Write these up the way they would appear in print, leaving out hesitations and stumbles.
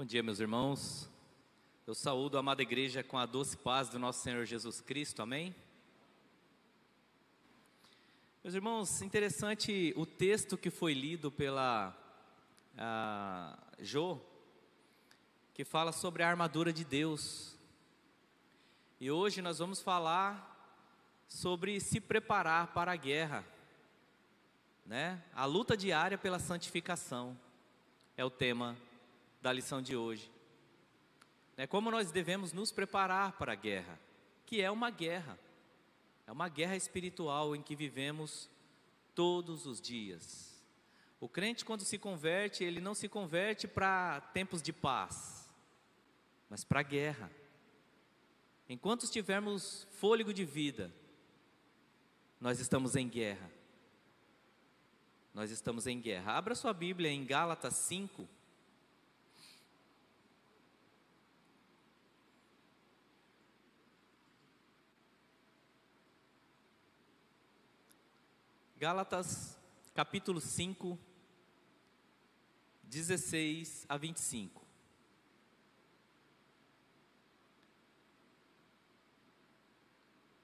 Bom dia, meus irmãos. Eu saúdo a amada igreja com a doce paz do nosso Senhor Jesus Cristo, amém? Meus irmãos, interessante o texto que foi lido pela Jô, que fala sobre a armadura de Deus. E hoje nós vamos falar sobre se preparar para a guerra, né? A luta diária pela santificação é o tema da lição de hoje. Como nós devemos nos preparar para a guerra, que é uma guerra espiritual em que vivemos todos os dias. O crente, quando se converte, ele não se converte para tempos de paz, mas para a guerra. Enquanto tivermos fôlego de vida, nós estamos em guerra. Nós estamos em guerra. Abra sua Bíblia em Gálatas 5. Gálatas, capítulo 5, 16 a 25.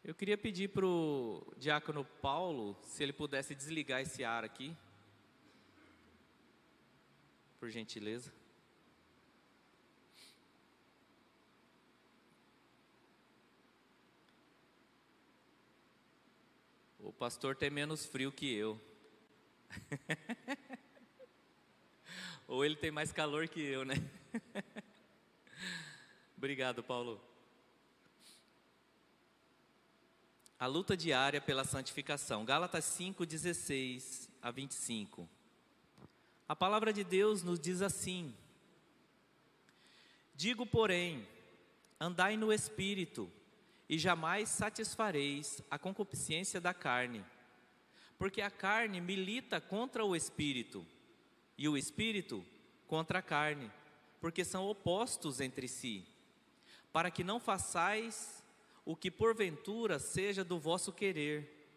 Eu queria pedir para o diácono Paulo, se ele pudesse desligar esse ar aqui, por gentileza. O pastor tem menos frio que eu. Ou ele tem mais calor que eu, né? Obrigado, Paulo. A luta diária pela santificação. Gálatas 5, 16 a 25. A palavra de Deus nos diz assim: digo, porém, andai no Espírito, e jamais satisfareis a concupiscência da carne, porque a carne milita contra o Espírito, e o Espírito contra a carne, porque são opostos entre si, para que não façais o que porventura seja do vosso querer.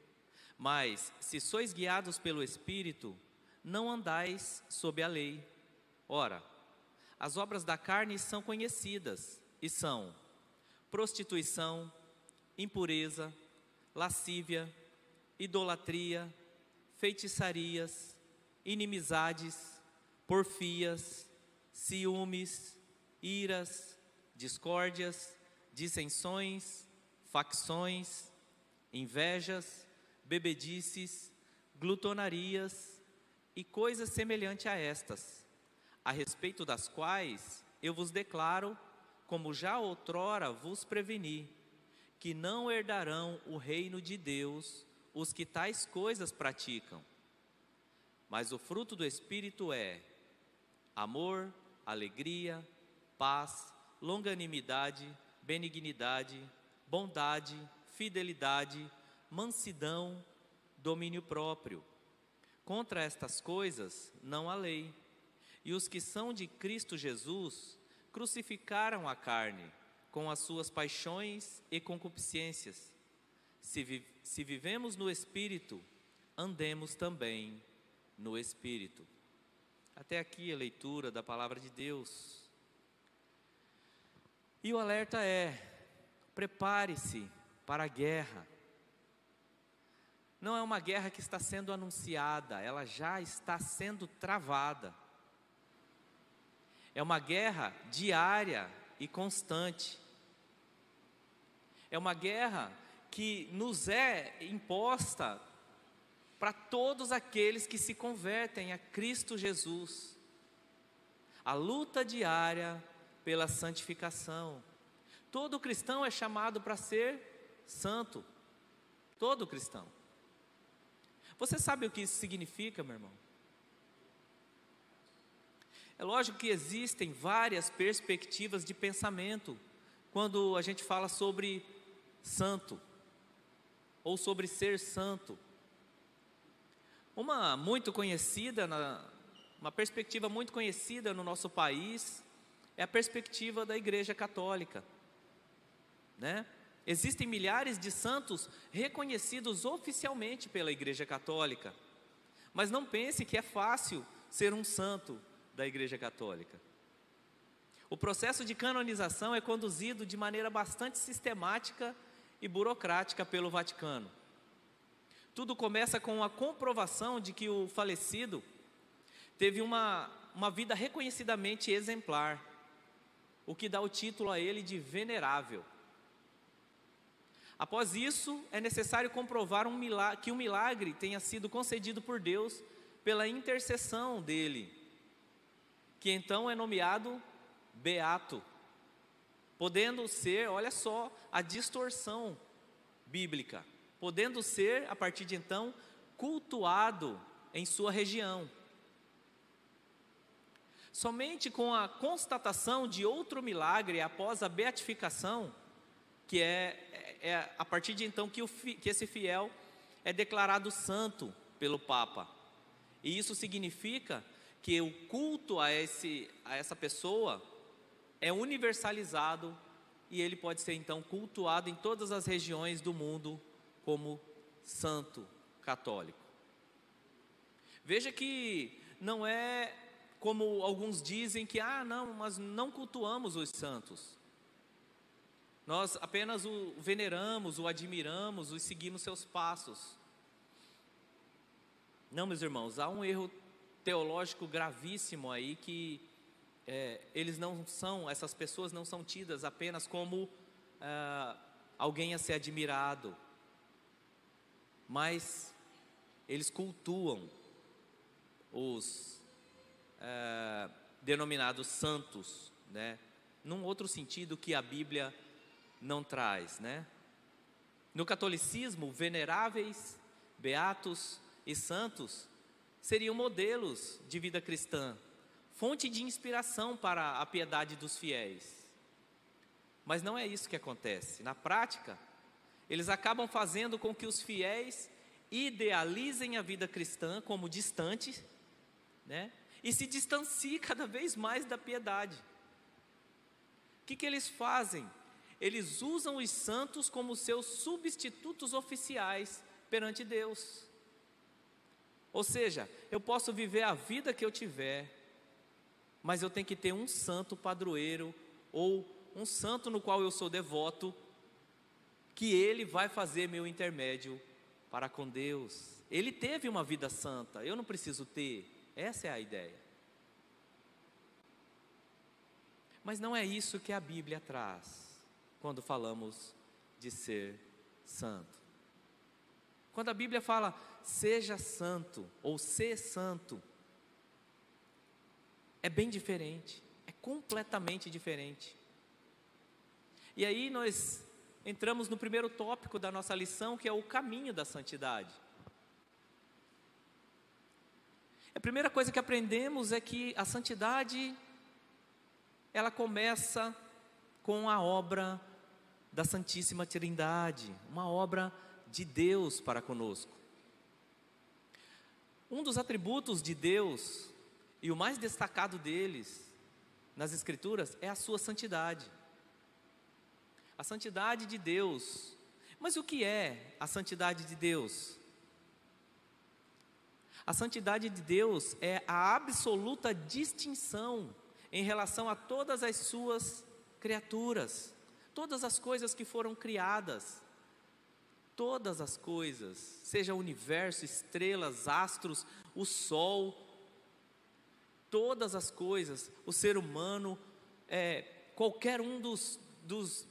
Mas, se sois guiados pelo Espírito, não andais sob a lei. Ora, as obras da carne são conhecidas, e são prostituição, impureza, lascívia, idolatria, feitiçarias, inimizades, porfias, ciúmes, iras, discórdias, dissensões, facções, invejas, bebedices, glutonarias e coisas semelhantes a estas, a respeito das quais eu vos declaro, como já outrora vos preveni, que não herdarão o reino de Deus os que tais coisas praticam. Mas o fruto do Espírito é amor, alegria, paz, longanimidade, benignidade, bondade, fidelidade, mansidão, domínio próprio. Contra estas coisas não há lei. E os que são de Cristo Jesus crucificaram a carne com as suas paixões e concupiscências. Se vivemos no Espírito, andemos também no Espírito. Até aqui a leitura da palavra de Deus. E o alerta é: prepare-se para a guerra. Não é uma guerra que está sendo anunciada, ela já está sendo travada. É uma guerra diária e constante. É uma guerra que nos é imposta para todos aqueles que se convertem a Cristo Jesus. A luta diária pela santificação. Todo cristão é chamado para ser santo. Todo cristão. Você sabe o que isso significa, meu irmão? É lógico que existem várias perspectivas de pensamento quando a gente fala sobre santo, ou sobre ser santo. Uma perspectiva muito conhecida no nosso país é a perspectiva da Igreja Católica, né? Existem milhares de santos reconhecidos oficialmente pela Igreja Católica, mas não pense que é fácil ser um santo da Igreja Católica. O processo de canonização é conduzido de maneira bastante sistemática e burocrática pelo Vaticano. Tudo começa com a comprovação de que o falecido teve uma vida reconhecidamente exemplar, o que dá o título a ele de venerável. Após isso, é necessário comprovar que o milagre tenha sido concedido por Deus pela intercessão dele, que então é nomeado beato, podendo ser, olha só, a distorção bíblica, podendo ser, a partir de então, cultuado em sua região. Somente com a constatação de outro milagre após a beatificação, que é a partir de então que esse fiel é declarado santo pelo Papa. E isso significa que o culto a essa pessoa é universalizado e ele pode ser então cultuado em todas as regiões do mundo como santo católico. Veja que não é como alguns dizem que, nós não cultuamos os santos. Nós apenas o veneramos, o admiramos, o seguimos seus passos. Não, meus irmãos, há um erro teológico gravíssimo aí que essas pessoas não são tidas apenas como alguém a ser admirado, mas eles cultuam os denominados santos, né? Num outro sentido que a Bíblia não traz, né? No catolicismo, veneráveis, beatos e santos seriam modelos de vida cristã, fonte de inspiração para a piedade dos fiéis. Mas não é isso que acontece. Na prática, eles acabam fazendo com que os fiéis idealizem a vida cristã como distante, né? E se distanciem cada vez mais da piedade. O que eles fazem? Eles usam os santos como seus substitutos oficiais perante Deus. Ou seja, eu posso viver a vida que eu tiver, mas eu tenho que ter um santo padroeiro, ou um santo no qual eu sou devoto, que ele vai fazer meu intermédio para com Deus. Ele teve uma vida santa, eu não preciso ter. Essa é a ideia. Mas não é isso que a Bíblia traz quando falamos de ser santo. Quando a Bíblia fala seja santo ou ser santo, é bem diferente, é completamente diferente. E aí nós entramos no primeiro tópico da nossa lição, que é o caminho da santidade. A primeira coisa que aprendemos é que a santidade, ela começa com a obra da Santíssima Trindade, uma obra de Deus para conosco. Um dos atributos de Deus, e o mais destacado deles nas Escrituras, é a sua santidade. A santidade de Deus. Mas o que é a santidade de Deus? A santidade de Deus é a absoluta distinção em relação a todas as suas criaturas, todas as coisas que foram criadas, todas as coisas, seja o universo, estrelas, astros, o sol, todas as coisas, o ser humano, qualquer um dos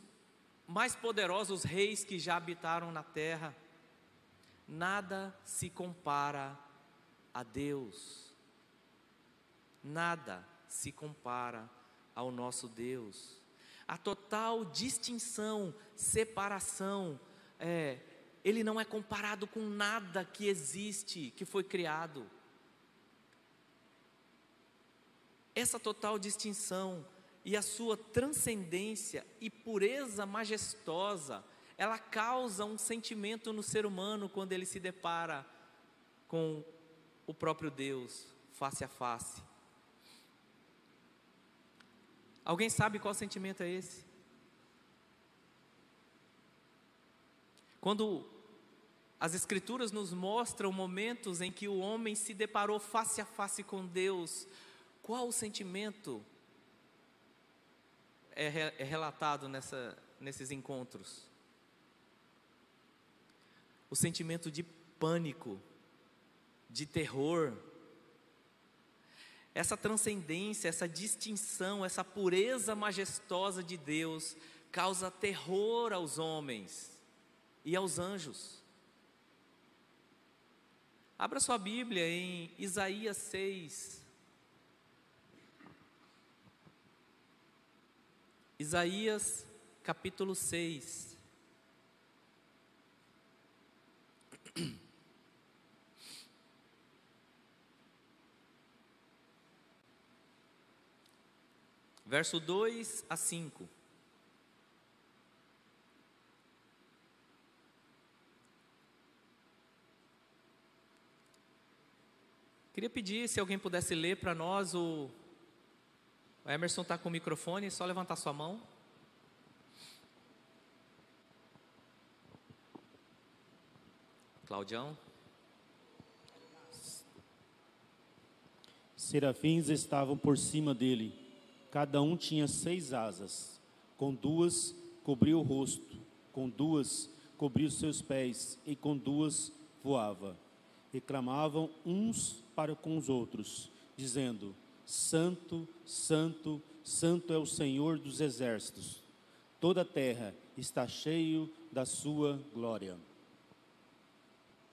mais poderosos reis que já habitaram na terra, nada se compara a Deus, nada se compara ao nosso Deus. A total distinção, separação, Ele não é comparado com nada que existe, que foi criado. Essa total distinção e a sua transcendência e pureza majestosa, ela causa um sentimento no ser humano quando ele se depara com o próprio Deus, face a face. Alguém sabe qual sentimento é esse? Quando as Escrituras nos mostram momentos em que o homem se deparou face a face com Deus, qual o sentimento é relatado nesses encontros? O sentimento de pânico, de terror, essa transcendência, essa distinção, essa pureza majestosa de Deus causa terror aos homens e aos anjos. Abra sua Bíblia em Isaías 6. Isaías capítulo 6. Verso 2 a 5. Queria pedir se alguém pudesse ler para nós. O Emerson está com o microfone, é só levantar sua mão. Claudião. Serafins estavam por cima dele, cada um tinha 6 asas, com 2 cobria o rosto, com 2 cobria os seus pés, e com 2 voava. E clamavam uns para com os outros, dizendo: Santo, Santo, Santo é o Senhor dos exércitos, toda a terra está cheia da sua glória.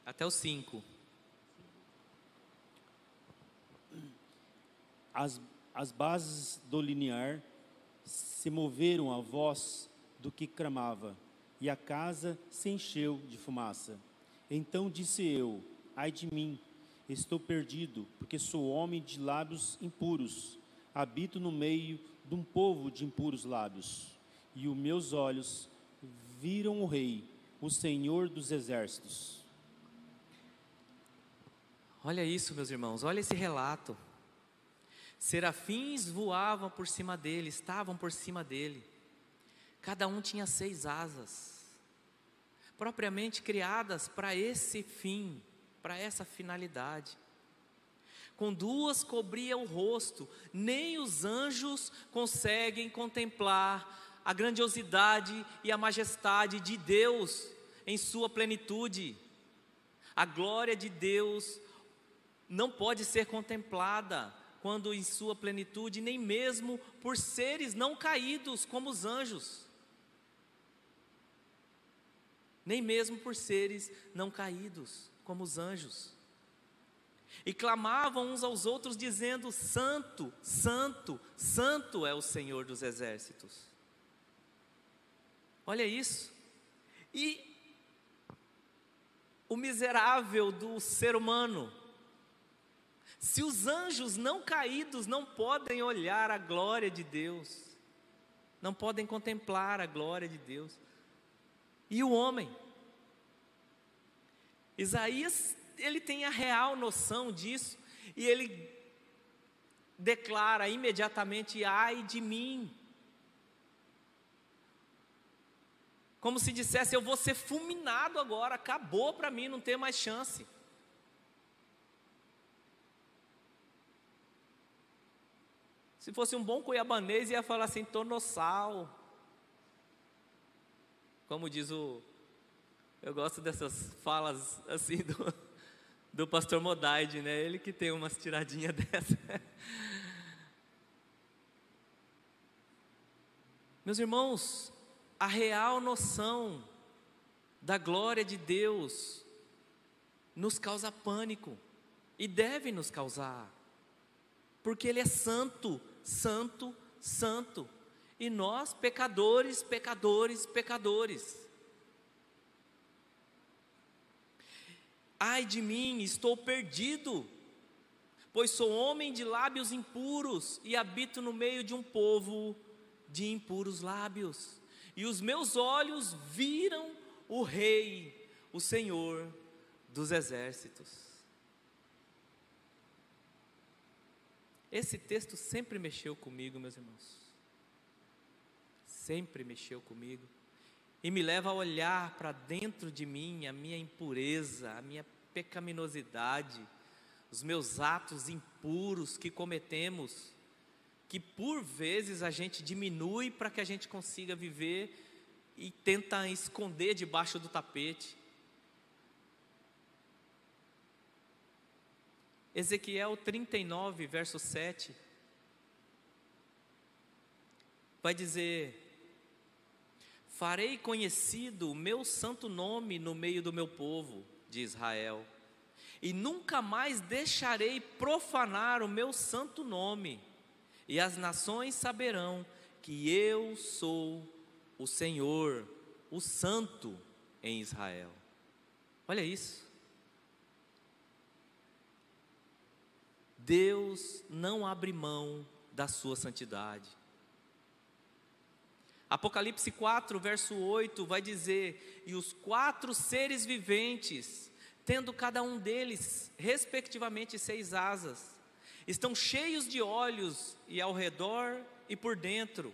Até o 5. As bases do limiar se moveram à voz do que clamava, e a casa se encheu de fumaça. Então disse eu: ai de mim, estou perdido, porque sou homem de lábios impuros, habito no meio de um povo de impuros lábios, e os meus olhos viram o Rei, o Senhor dos exércitos. Olha isso, meus irmãos, olha esse relato. Serafins voavam por cima dele, estavam por cima dele. Cada um tinha 6 asas, propriamente criadas para esse fim, para essa finalidade. Com 2 cobria o rosto, nem os anjos conseguem contemplar a grandiosidade e a majestade de Deus em sua plenitude. A glória de Deus não pode ser contemplada quando em sua plenitude, nem mesmo por seres não caídos como os anjos. Nem mesmo por seres não caídos como os anjos. E clamavam uns aos outros dizendo: Santo, Santo, Santo é o Senhor dos exércitos. Olha isso. E o miserável do ser humano, se os anjos não caídos não podem olhar a glória de Deus, não podem contemplar a glória de Deus, e o homem? Isaías, ele tem a real noção disso, e ele declara imediatamente: ai de mim. Como se dissesse: eu vou ser fulminado agora, acabou para mim, não tem mais chance. Se fosse um bom cuiabanês, ia falar assim: tô no sal. Como diz eu gosto dessas falas assim do pastor Modaide, né? Ele que tem umas tiradinhas dessa. Meus irmãos, a real noção da glória de Deus nos causa pânico, e deve nos causar, porque Ele é santo, santo, santo, e nós pecadores, pecadores, pecadores. Ai de mim, estou perdido, pois sou homem de lábios impuros e habito no meio de um povo de impuros lábios, e os meus olhos viram o Rei, o Senhor dos exércitos. Esse texto sempre mexeu comigo, meus irmãos, sempre mexeu comigo, e me leva a olhar para dentro de mim a minha impureza, a minha pecaminosidade, os meus atos impuros que cometemos, que por vezes a gente diminui para que a gente consiga viver e tenta esconder debaixo do tapete. Ezequiel 39, verso 7, vai dizer: farei conhecido o meu santo nome no meio do meu povo de Israel, e nunca mais deixarei profanar o meu santo nome, e as nações saberão que eu sou o Senhor, o Santo em Israel. Olha isso. Deus não abre mão da sua santidade. Apocalipse 4, verso 8, vai dizer: e os 4 seres viventes, tendo cada um deles, respectivamente, 6 asas, estão cheios de olhos, e ao redor e por dentro.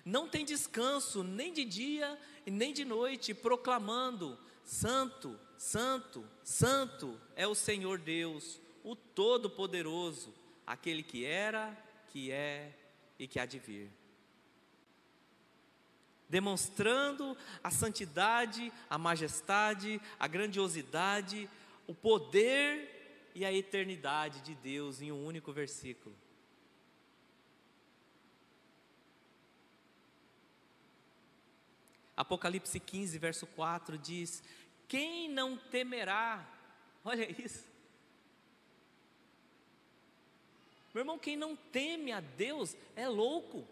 Não tem descanso, nem de dia e nem de noite, proclamando: Santo, Santo, Santo é o Senhor Deus, o Todo-Poderoso, aquele que era, que é e que há de vir. Demonstrando a santidade, a majestade, a grandiosidade, o poder e a eternidade de Deus em um único versículo. Apocalipse 15, verso 4 diz: quem não temerá? Olha isso. Meu irmão, quem não teme a Deus é louco.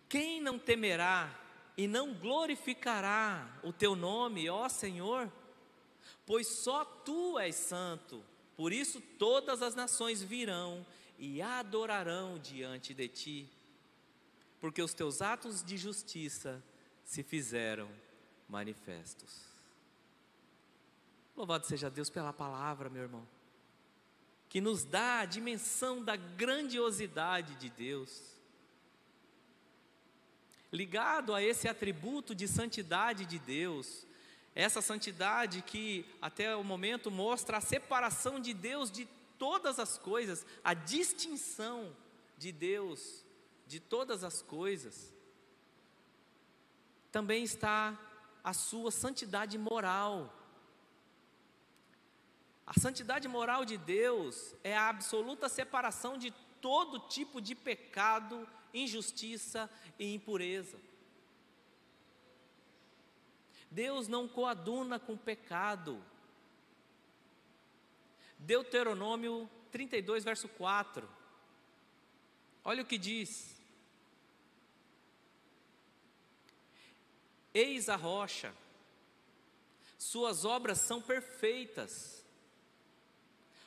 Quem não temerá e não glorificará o teu nome, ó Senhor? Pois só tu és santo, por isso todas as nações virão e adorarão diante de ti, porque os teus atos de justiça se fizeram manifestos. Louvado seja Deus pela palavra, meu irmão, que nos dá a dimensão da grandiosidade de Deus. Ligado a esse atributo de santidade de Deus, essa santidade que até o momento mostra a separação de Deus de todas as coisas, a distinção de Deus de todas as coisas, também está a sua santidade moral. A santidade moral de Deus é a absoluta separação de todo tipo de pecado, injustiça e impureza. Deus não coaduna com pecado. Deuteronômio 32, verso 4. Olha o que diz: eis a rocha, suas obras são perfeitas,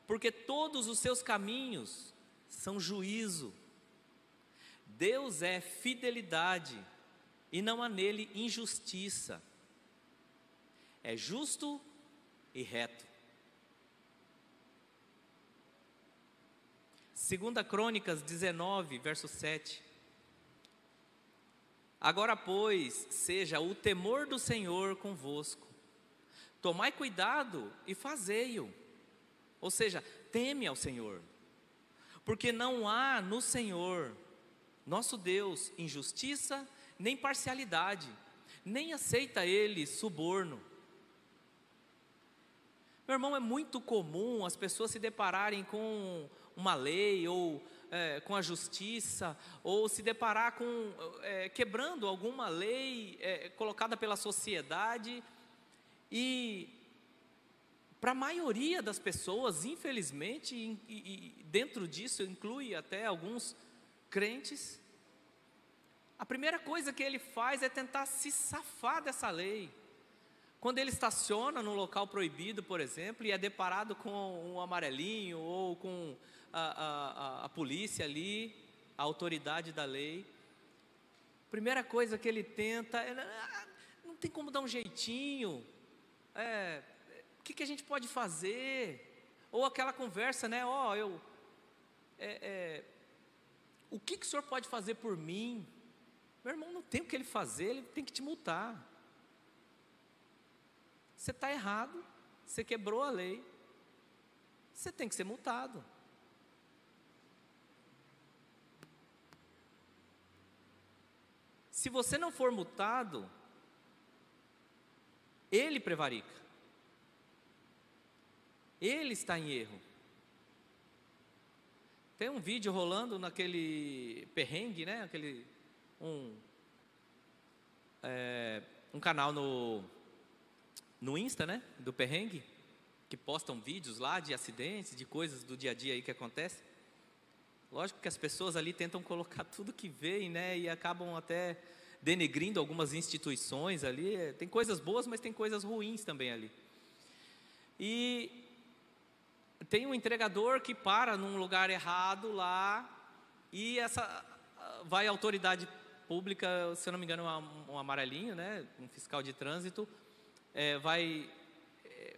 porque todos os seus caminhos são juízo. Deus é fidelidade e não há nele injustiça. É justo e reto. 2 Crônicas 19, verso 7. Agora, pois, seja o temor do Senhor convosco. Tomai cuidado e fazei-o. Ou seja, teme ao Senhor. Porque não há no Senhor, nosso Deus, injustiça, nem parcialidade, nem aceita Ele suborno. Meu irmão, é muito comum as pessoas se depararem com uma lei, ou com a justiça, ou se deparar com, quebrando alguma lei colocada pela sociedade, e para a maioria das pessoas, infelizmente, e dentro disso inclui até alguns crentes, a primeira coisa que ele faz é tentar se safar dessa lei. Quando ele estaciona num local proibido, por exemplo, e é deparado com um amarelinho, ou com a polícia ali, a autoridade da lei, a primeira coisa que ele tenta é: não tem como dar um jeitinho, o que a gente pode fazer? Ou aquela conversa, né? O que o senhor pode fazer por mim? Meu irmão, não tem o que ele fazer, ele tem que te multar. Você está errado, você quebrou a lei, você tem que ser multado. Se você não for multado, ele prevarica. Ele está em erro. Tem um vídeo rolando naquele perrengue, né? Um canal no Insta, né? Do perrengue, que postam vídeos lá de acidentes, de coisas do dia a dia aí que acontece. Lógico que as pessoas ali tentam colocar tudo que veem, né? E acabam até denegrindo algumas instituições ali. Tem coisas boas, mas tem coisas ruins também ali. E tem um entregador que para num lugar errado lá, e vai a autoridade pública, se eu não me engano, um amarelinho, né? Um fiscal de trânsito, vai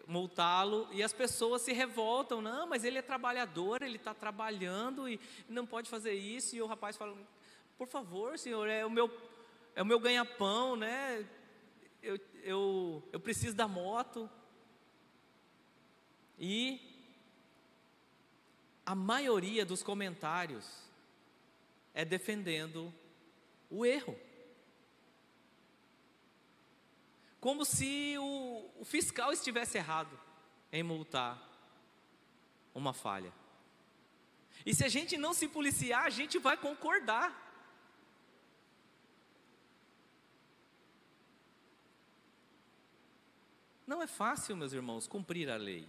multá-lo, e as pessoas se revoltam. Não, mas ele é trabalhador, ele está trabalhando e não pode fazer isso. E o rapaz fala: por favor, senhor, é o meu ganha-pão, né? Eu preciso da moto. E a maioria dos comentários é defendendo o erro, como se o fiscal estivesse errado em multar uma falha. E se a gente não se policiar, a gente vai concordar. Não é fácil, meus irmãos, cumprir a lei.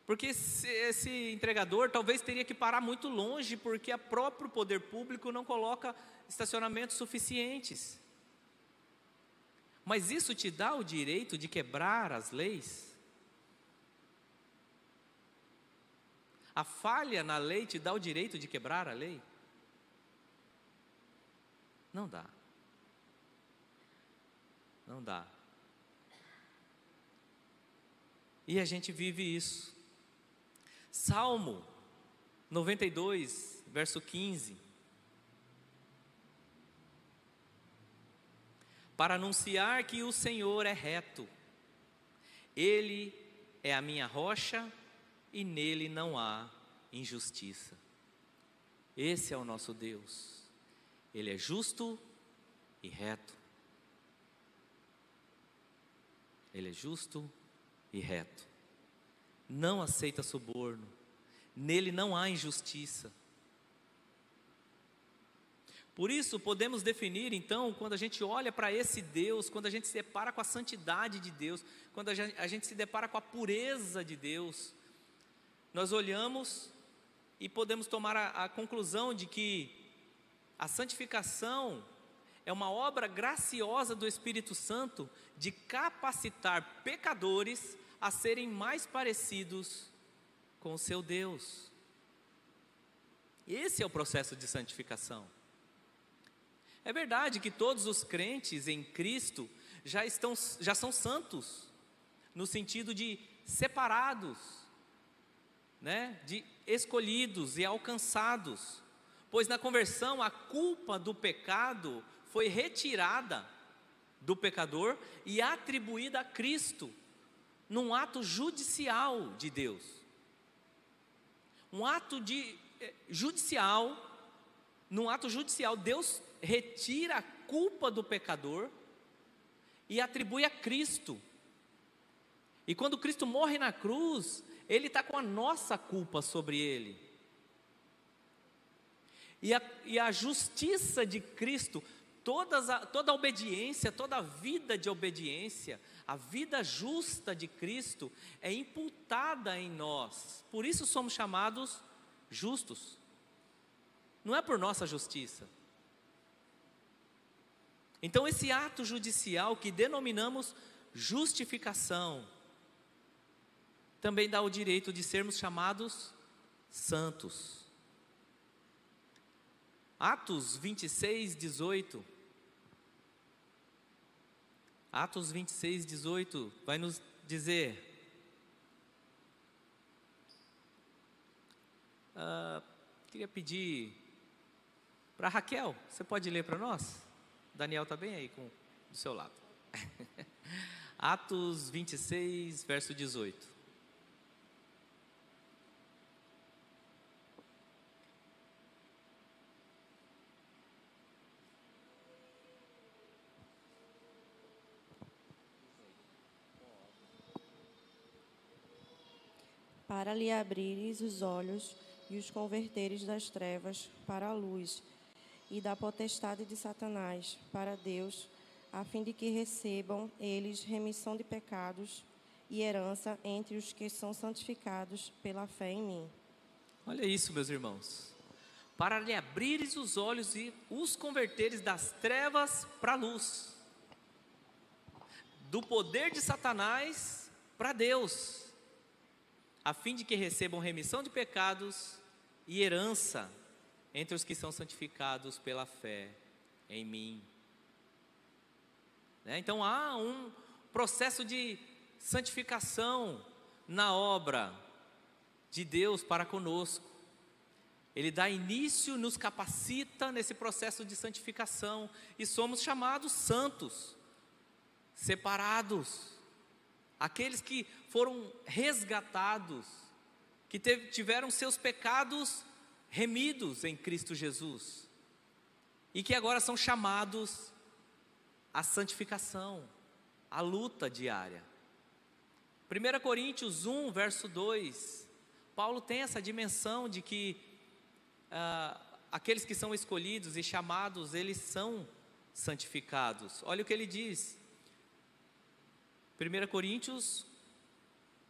Porque esse entregador talvez teria que parar muito longe, porque o próprio poder público não coloca estacionamentos suficientes. Mas isso te dá o direito de quebrar as leis? A falha na lei te dá o direito de quebrar a lei? Não dá. Não dá. E a gente vive isso. Salmo 92, verso 15. Para anunciar que o Senhor é reto, Ele é a minha rocha e nele não há injustiça. Esse é o nosso Deus. Ele é justo e reto. Ele é justo e reto. Não aceita suborno. Nele não há injustiça. Por isso, podemos definir, então, quando a gente olha para esse Deus, quando a gente se depara com a santidade de Deus, quando a gente se depara com a pureza de Deus, nós olhamos e podemos tomar a conclusão de que a santificação é uma obra graciosa do Espírito Santo de capacitar pecadores a serem mais parecidos com o seu Deus. Esse é o processo de santificação. É verdade que todos os crentes em Cristo já são santos, no sentido de separados, né? De escolhidos e alcançados, pois na conversão a culpa do pecado foi retirada do pecador e atribuída a Cristo, num ato judicial de Deus. Num ato judicial, Deus retira a culpa do pecador e atribui a Cristo. E quando Cristo morre na cruz, Ele está com a nossa culpa sobre Ele. E a justiça de Cristo, toda a obediência, toda a vida de obediência, a vida justa de Cristo é imputada em nós. Por isso somos chamados justos. Não é por nossa justiça. Então esse ato judicial que denominamos justificação, também dá o direito de sermos chamados santos. Atos 26, 18. Atos 26, 18 vai nos dizer: queria pedir para Raquel, você pode ler para nós? Daniel está bem aí do seu lado. Atos 26, verso 18. para lhe abrires os olhos e os converteres das trevas para a luz, e da potestade de Satanás para Deus, a fim de que recebam eles remissão de pecados e herança entre os que são santificados pela fé em mim. Olha isso, meus irmãos. Para lhe abrires os olhos e os converteres das trevas para a luz, do poder de Satanás para Deus, a fim de que recebam remissão de pecados e herança entre os que são santificados pela fé em mim. Então há um processo de santificação na obra de Deus para conosco. Ele dá início, nos capacita nesse processo de santificação, e somos chamados santos, separados, aqueles que foram resgatados, que tiveram seus pecados remidos em Cristo Jesus, e que agora são chamados à santificação, à luta diária. 1 Coríntios 1, verso 2, Paulo tem essa dimensão de que aqueles que são escolhidos e chamados, eles são santificados. Olha o que ele diz, 1 Coríntios,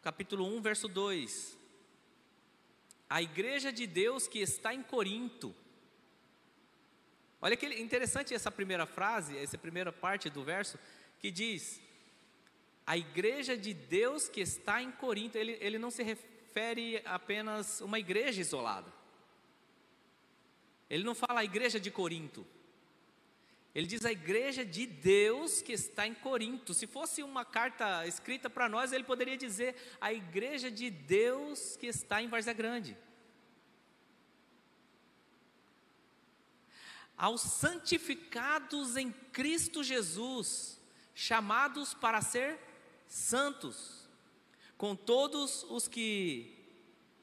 capítulo 1, verso 2, a igreja de Deus que está em Corinto. Olha que interessante essa primeira frase, essa primeira parte do verso, que diz, a igreja de Deus que está em Corinto. Ele não se refere apenas a uma igreja isolada. Ele não fala a igreja de Corinto. Ele diz a igreja de Deus que está em Corinto. Se fosse uma carta escrita para nós, ele poderia dizer a igreja de Deus que está em Várzea Grande. Aos santificados em Cristo Jesus, chamados para ser santos, com todos os que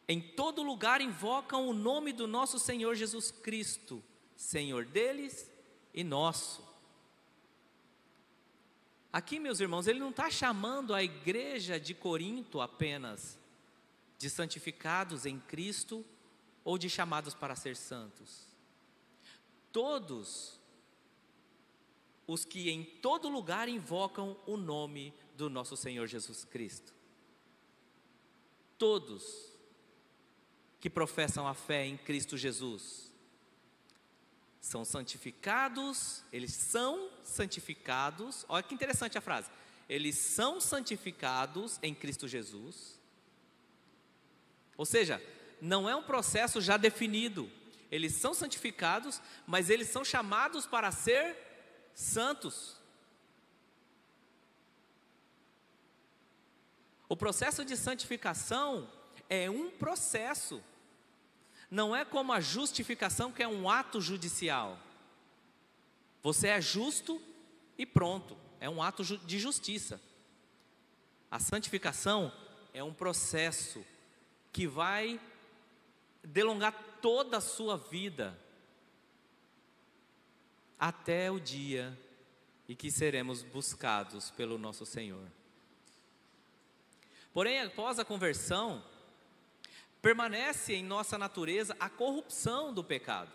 em todo lugar invocam o nome do nosso Senhor Jesus Cristo, Senhor deles e nosso. Aqui, meus irmãos, ele não está chamando a igreja de Corinto apenas de santificados em Cristo ou de chamados para ser santos. Todos os que em todo lugar invocam o nome do nosso Senhor Jesus Cristo. Todos que professam a fé em Cristo Jesus são santificados, eles são santificados. Olha que interessante a frase, eles são santificados em Cristo Jesus. Ou seja, não é um processo já definido, eles são santificados, mas eles são chamados para ser santos. O processo de santificação é um processo, não é como a justificação, que é um ato judicial. Você é justo e pronto, é um ato de justiça. A santificação é um processo que vai delongar toda a sua vida, até o dia em que seremos buscados pelo nosso Senhor. Porém, após a conversão, permanece em nossa natureza a corrupção do pecado.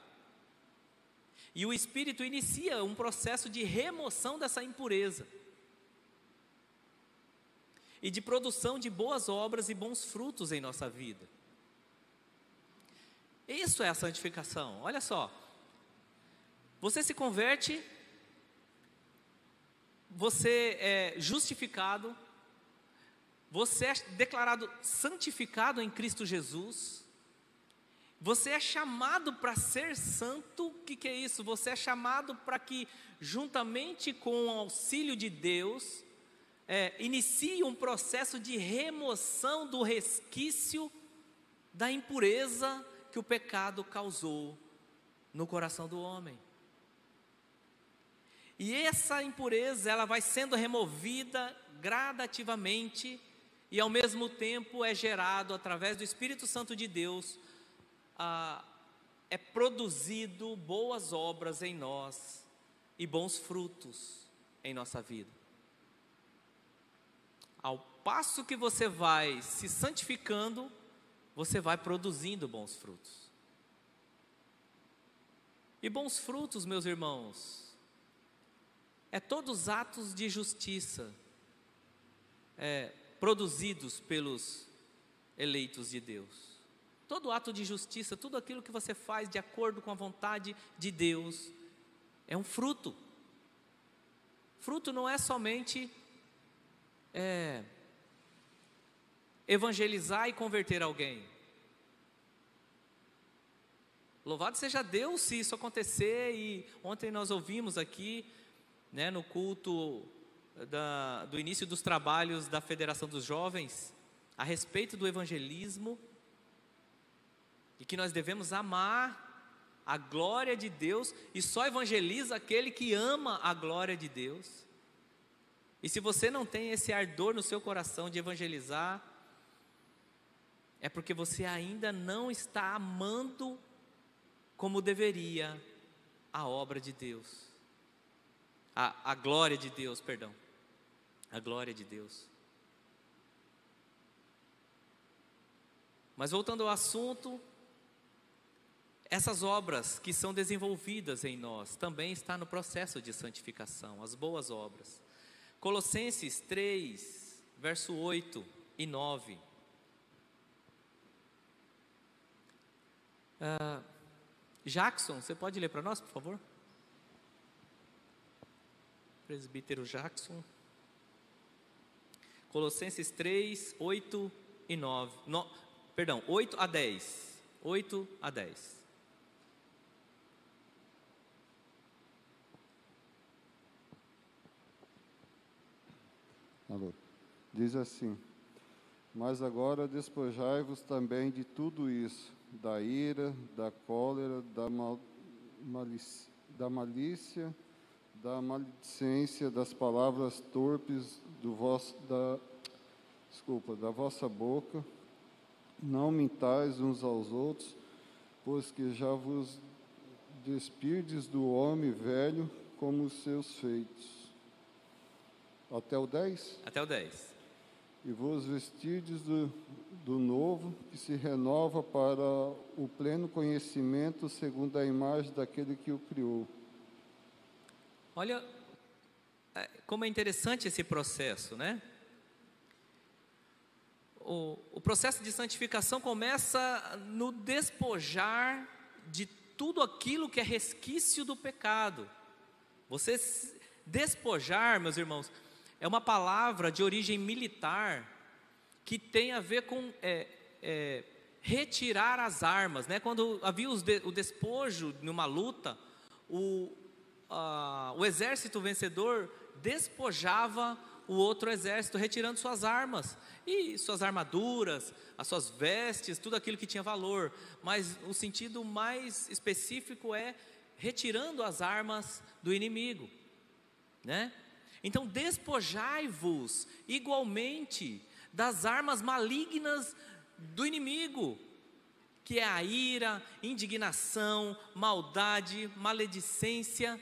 E o Espírito inicia um processo de remoção dessa impureza e de produção de boas obras e bons frutos em nossa vida. Isso é a santificação. Olha só, você se converte, você é justificado, você é declarado santificado em Cristo Jesus, você é chamado para ser santo. O que é isso? Você é chamado para que, juntamente com o auxílio de Deus, inicie um processo de remoção do resquício da impureza que o pecado causou no coração do homem. E essa impureza, ela vai sendo removida gradativamente, e ao mesmo tempo é gerado através do Espírito Santo de Deus, é produzido boas obras em nós e bons frutos em nossa vida. Ao passo que você vai se santificando, você vai produzindo bons frutos. E bons frutos, meus irmãos, é todos os atos de justiça produzidos pelos eleitos de Deus. Todo ato de justiça, tudo aquilo que você faz de acordo com a vontade de Deus, é um fruto. Fruto não é somente evangelizar e converter alguém. Louvado seja Deus se isso acontecer. E ontem nós ouvimos aqui, né, no culto do início dos trabalhos da Federação dos Jovens, a respeito do evangelismo, e que nós devemos amar a glória de Deus, e só evangeliza aquele que ama a glória de Deus. E se você não tem esse ardor no seu coração de evangelizar, é porque você ainda não está amando como deveria a obra de Deus, a glória de Deus, perdão, a glória de Deus. Mas voltando ao assunto, essas obras que são desenvolvidas em nós também está no processo de santificação, as boas obras. Colossenses 3, verso 8 e 9. Jackson, você pode ler para nós, por favor? Presbítero Jackson. Colossenses 3, 8 e 9. 8 a 10. 8 a 10. Diz assim: mas agora despojai-vos também de tudo isso, da ira, da cólera, da malícia, da maledicência, das palavras torpes da vossa boca. Não mintais uns aos outros, pois que já vos despirdes do homem velho como os seus feitos. Até o 10? Até o 10. E vos vestirdes do novo, que se renova para o pleno conhecimento, segundo a imagem daquele que o criou. Olha como é interessante esse processo, né? O processo de santificação começa no despojar de tudo aquilo que é resquício do pecado. Você despojar, meus irmãos, é uma palavra de origem militar que tem a ver com retirar as armas, né? Quando havia o despojo numa luta, o exército vencedor despojava o outro exército, retirando suas armas e suas armaduras, as suas vestes, tudo aquilo que tinha valor. Mas o sentido mais específico é retirando as armas do inimigo, né? Então despojai-vos igualmente das armas malignas do inimigo, que é a ira, indignação, maldade, maledicência,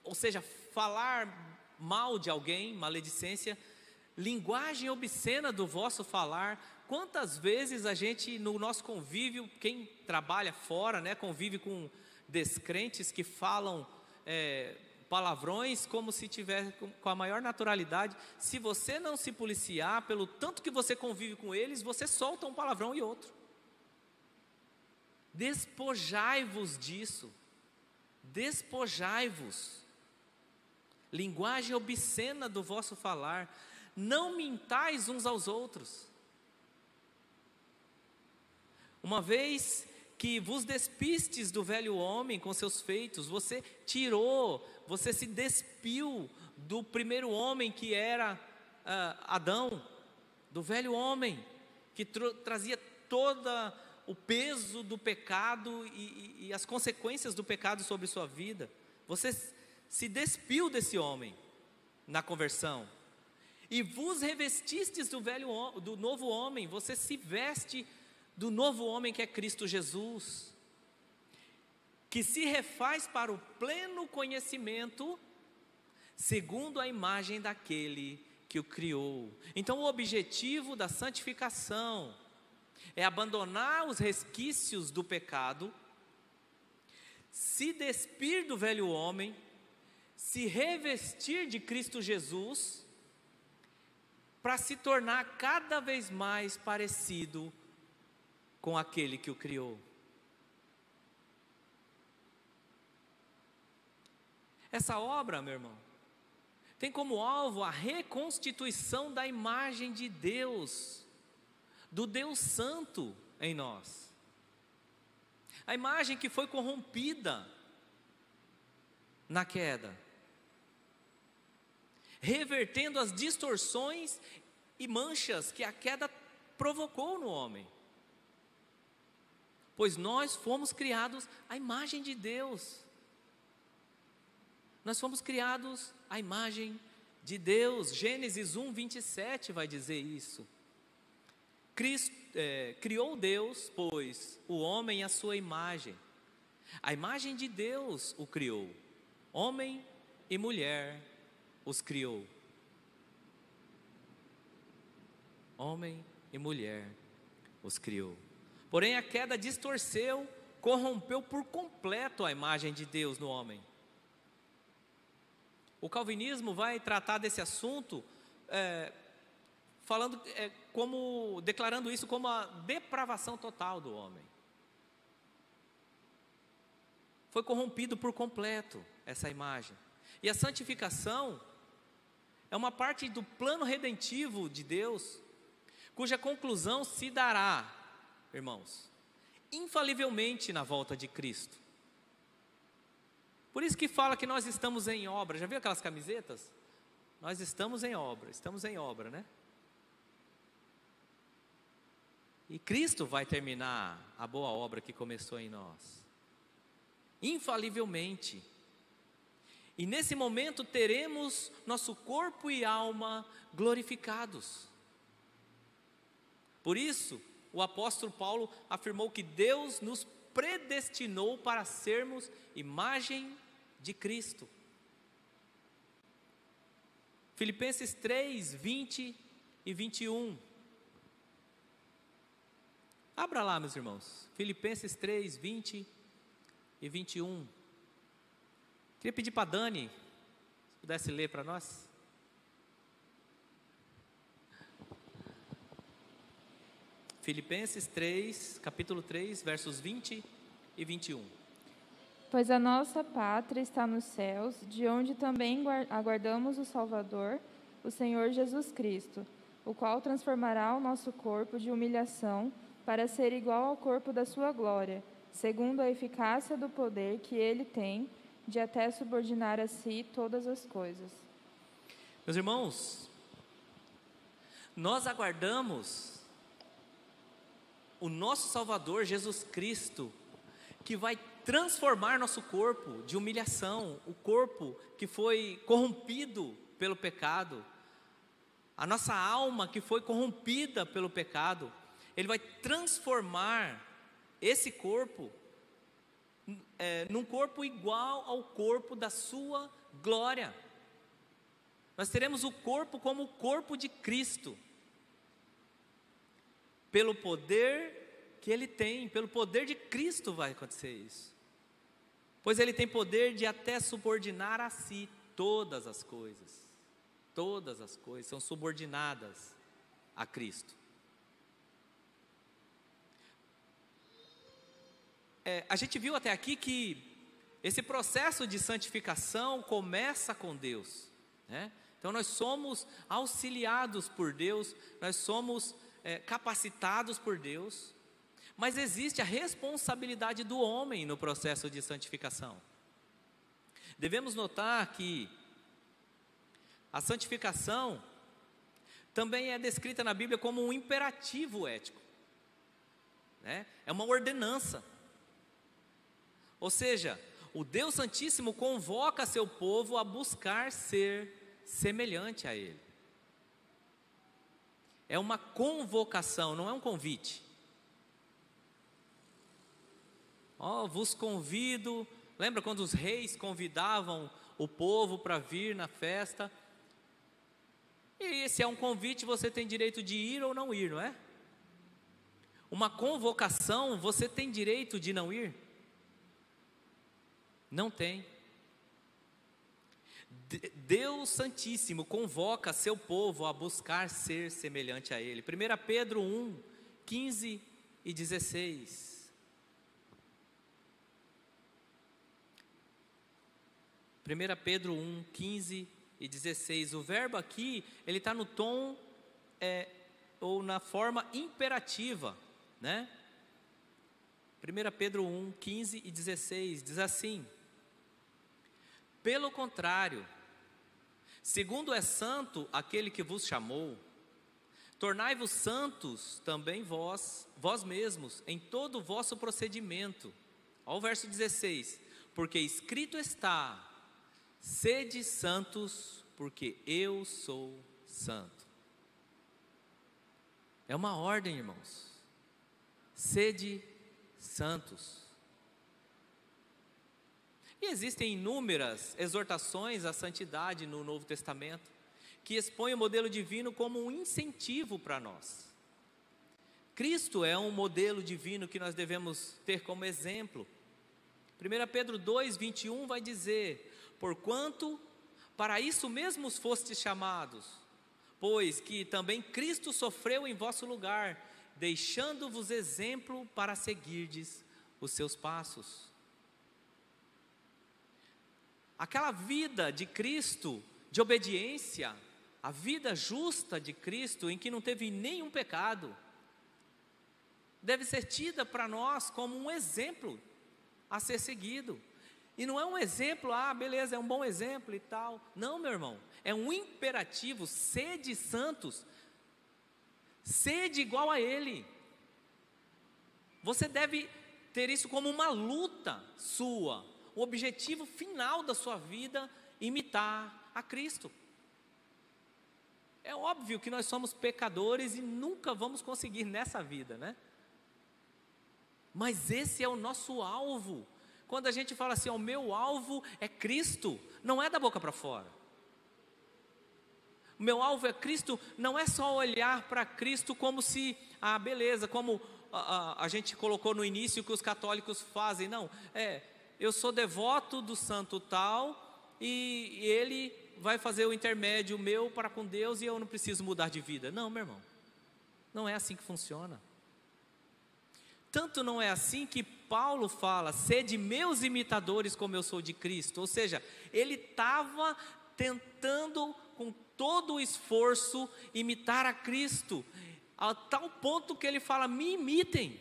ou seja, falar mal de alguém, maledicência, linguagem obscena do vosso falar. Quantas vezes a gente, no nosso convívio, quem trabalha fora, né, convive com descrentes que falam palavrões como se tivesse com a maior naturalidade. Se você não se policiar, pelo tanto que você convive com eles, você solta um palavrão e outro. Despojai-vos disso. Despojai-vos. Linguagem obscena do vosso falar. Não mintais uns aos outros. Uma vez que vos despistes do velho homem com seus feitos, você se despiu do primeiro homem que era Adão, do velho homem, que trazia todo o peso do pecado e as consequências do pecado sobre sua vida. Você se despiu desse homem na conversão, e vos revestistes do novo homem. Você se veste do novo homem que é Cristo Jesus, que se refaz para o pleno conhecimento, segundo a imagem daquele que o criou. Então, o objetivo da santificação é abandonar os resquícios do pecado, se despir do velho homem, se revestir de Cristo Jesus, para se tornar cada vez mais parecido com aquele que o criou. Essa obra, meu irmão, tem como alvo a reconstituição da imagem de Deus, do Deus Santo em nós. A imagem que foi corrompida na queda, revertendo as distorções e manchas que a queda provocou no homem. Pois nós fomos criados à imagem de Deus. Nós fomos criados à imagem de Deus. Gênesis 1:27 vai dizer isso. Criou Deus, pois, o homem à sua imagem. A imagem de Deus o criou. Homem e mulher os criou. Homem e mulher os criou. Porém, a queda distorceu, corrompeu por completo a imagem de Deus no homem. O calvinismo vai tratar desse assunto declarando isso como a depravação total do homem. Foi corrompido por completo essa imagem. E a santificação é uma parte do plano redentivo de Deus, cuja conclusão se dará, irmãos, infalivelmente na volta de Cristo. Por isso que fala que nós estamos em obra. Já viu aquelas camisetas? Nós estamos em obra, né? E Cristo vai terminar a boa obra que começou em nós, infalivelmente. E nesse momento teremos nosso corpo e alma glorificados. Por isso, o apóstolo Paulo afirmou que Deus nos predestinou para sermos imagem de Cristo. Filipenses 3:20 e 21. Abra lá, meus irmãos. Filipenses 3:20 e 21. Queria pedir para a Dani, se pudesse ler para nós. Filipenses 3, capítulo 3, versos 20 e 21. Pois a nossa pátria está nos céus, de onde também aguardamos o Salvador, o Senhor Jesus Cristo, o qual transformará o nosso corpo de humilhação para ser igual ao corpo da sua glória, segundo a eficácia do poder que ele tem de até subordinar a si todas as coisas. Meus irmãos, nós aguardamos o nosso Salvador Jesus Cristo, que vai transformar nosso corpo de humilhação, o corpo que foi corrompido pelo pecado, a nossa alma que foi corrompida pelo pecado. Ele vai transformar esse corpo num corpo igual ao corpo da sua glória. Nós teremos o corpo como o corpo de Cristo, pelo poder que ele tem, pelo poder de Cristo vai acontecer isso. Pois ele tem poder de até subordinar a si todas as coisas. Todas as coisas são subordinadas a Cristo. A gente viu até aqui que esse processo de santificação começa com Deus, né? Então nós somos auxiliados por Deus, nós somos capacitados por Deus, mas existe a responsabilidade do homem no processo de santificação. Devemos notar que a santificação também é descrita na Bíblia como um imperativo ético, né? É uma ordenança. Ou seja, o Deus Santíssimo convoca seu povo a buscar ser semelhante a Ele. É uma convocação, não é um convite. Vos convido. Lembra quando os reis convidavam o povo para vir na festa? E se é um convite, você tem direito de ir ou não ir, não é? Uma convocação, você tem direito de não ir? Não tem. Deus Santíssimo convoca seu povo a buscar ser semelhante a Ele. 1 Pedro 1, 15 e 16. 1 Pedro 1, 15 e 16. O verbo aqui, ele está no tom, ou na forma imperativa, né? 1 Pedro 1, 15 e 16, diz assim: pelo contrário, segundo é santo aquele que vos chamou, tornai-vos santos também vós mesmos, em todo o vosso procedimento. Olha o verso 16: porque escrito está, sede santos, porque eu sou santo. É uma ordem, irmãos. Sede santos. E existem inúmeras exortações à santidade no Novo Testamento, que expõem o modelo divino como um incentivo para nós. Cristo é um modelo divino que nós devemos ter como exemplo. 1 Pedro 2, 21 vai dizer: porquanto para isso mesmos fostes chamados, pois que também Cristo sofreu em vosso lugar, deixando-vos exemplo para seguirdes os seus passos. Aquela vida de Cristo, de obediência, a vida justa de Cristo, em que não teve nenhum pecado, deve ser tida para nós como um exemplo a ser seguido. E não é um exemplo, beleza, é um bom exemplo e tal. Não, meu irmão, é um imperativo: sede santos, sede igual a Ele. Você deve ter isso como uma luta sua, o objetivo final da sua vida, imitar a Cristo. É óbvio que nós somos pecadores e nunca vamos conseguir nessa vida, né? Mas esse é o nosso alvo. Quando a gente fala assim, o meu alvo é Cristo, não é da boca para fora. O meu alvo é Cristo, não é só olhar para Cristo como se, beleza, como a gente colocou no início que os católicos fazem. Não, eu sou devoto do santo tal, e ele vai fazer o intermédio meu para com Deus e eu não preciso mudar de vida. Não, meu irmão, não é assim que funciona. Tanto não é assim que Paulo fala: sede meus imitadores como eu sou de Cristo. Ou seja, ele estava tentando com todo o esforço imitar a Cristo, a tal ponto que ele fala: me imitem,